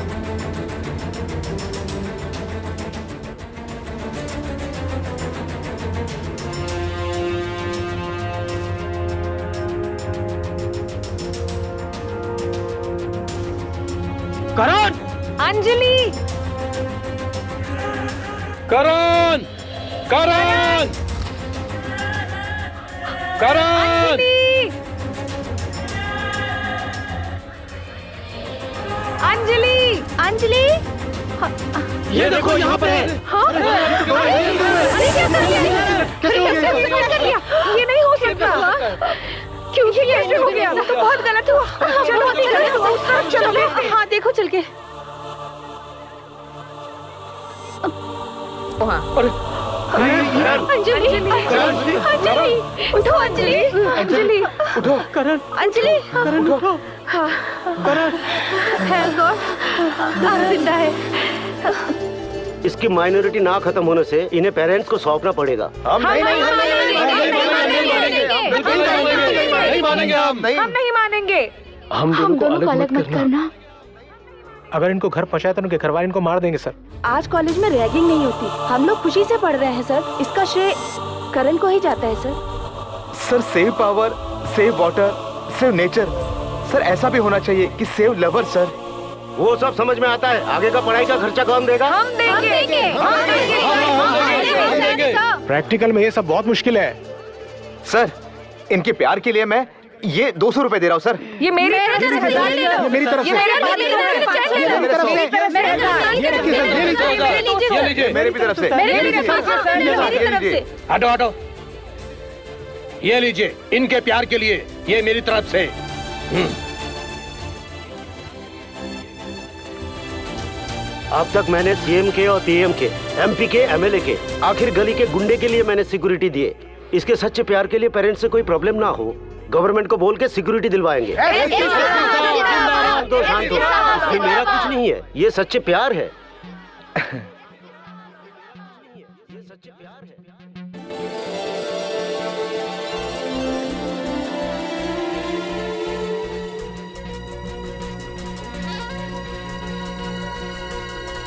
करण! अंजलि! करण! करण! करण! अंजलि! अंजलि! ये देखो यहाँ पर है। हाँ? अरे क्या कर दिया? ये नहीं हो सकता। क्यों ये कैसे हो गया? तो बहुत गलत हुआ। चलो चलो, हाँ देखो चल के। अंजलि! अंजलि! उठो अंजलि! अंजलि! उठो करण! अंजलि! करण उठो! करण! Thank God, आप जिंदा है। इसकी माइनॉरिटी ना खत्म होने से इन्हें पेरेंट्स को सौंपना पड़ेगा। हम नहीं मानेंगे। हम नहीं मानेंगे। हम दोनों को अलग मत करना। अगर इनको घर पहुंचाए तो उनके घर वाले इनको मार देंगे सर। आज कॉलेज में रैगिंग नहीं होती, हम लोग खुशी से पढ़ रहे हैं सर। इसका श्रेय करण को ही जाता है sir. Sir save power, save water, save nature. Sir ऐसा भी होना चाहिए कि सेव लवर सर। वो सब समझ में आता है, आगे का पढ़ाई का खर्चा कौन देगा? हम देंगे। प्रैक्टिकल में ये सब बहुत मुश्किल है। सर इनके प्यार के लिए मैं ये 200 रुपए दे रहा हूँ सर। ये मेरी तरफ से। ये मेरी तरफ से। मेरी भी तरफ से। हटो हटो, ये लीजिए इनके प्यार के लिए, ये मेरी तरफ से। अब तक मैंने सीएम के और पीएम के, एमपी के, एमएलए के, आखिर गली के गुंडे के लिए मैंने सिक्योरिटी दिए। इसके सच्चे प्यार के लिए पेरेंट्स से कोई प्रॉब्लम ना हो, गवर्नमेंट को बोल के सिक्योरिटी दिलवाएंगे। शांत हो, शांत हो। इसमें मेरा कुछ नहीं है, ये सच्चे प्यार है।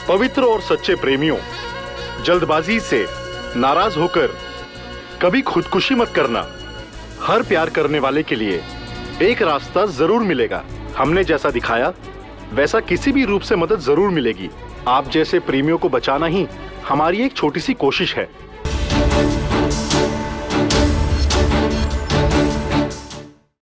पवित्र और सच्चे प्रेमियों, जल्दबाजी से नाराज होकर कभी खुदकुशी मत करना। हर प्यार करने वाले के लिए एक रास्ता जरूर मिलेगा। हमने जैसा दिखाया वैसा किसी भी रूप से मदद जरूर मिलेगी। आप जैसे प्रेमियों को बचाना ही हमारी एक छोटी सी कोशिश है।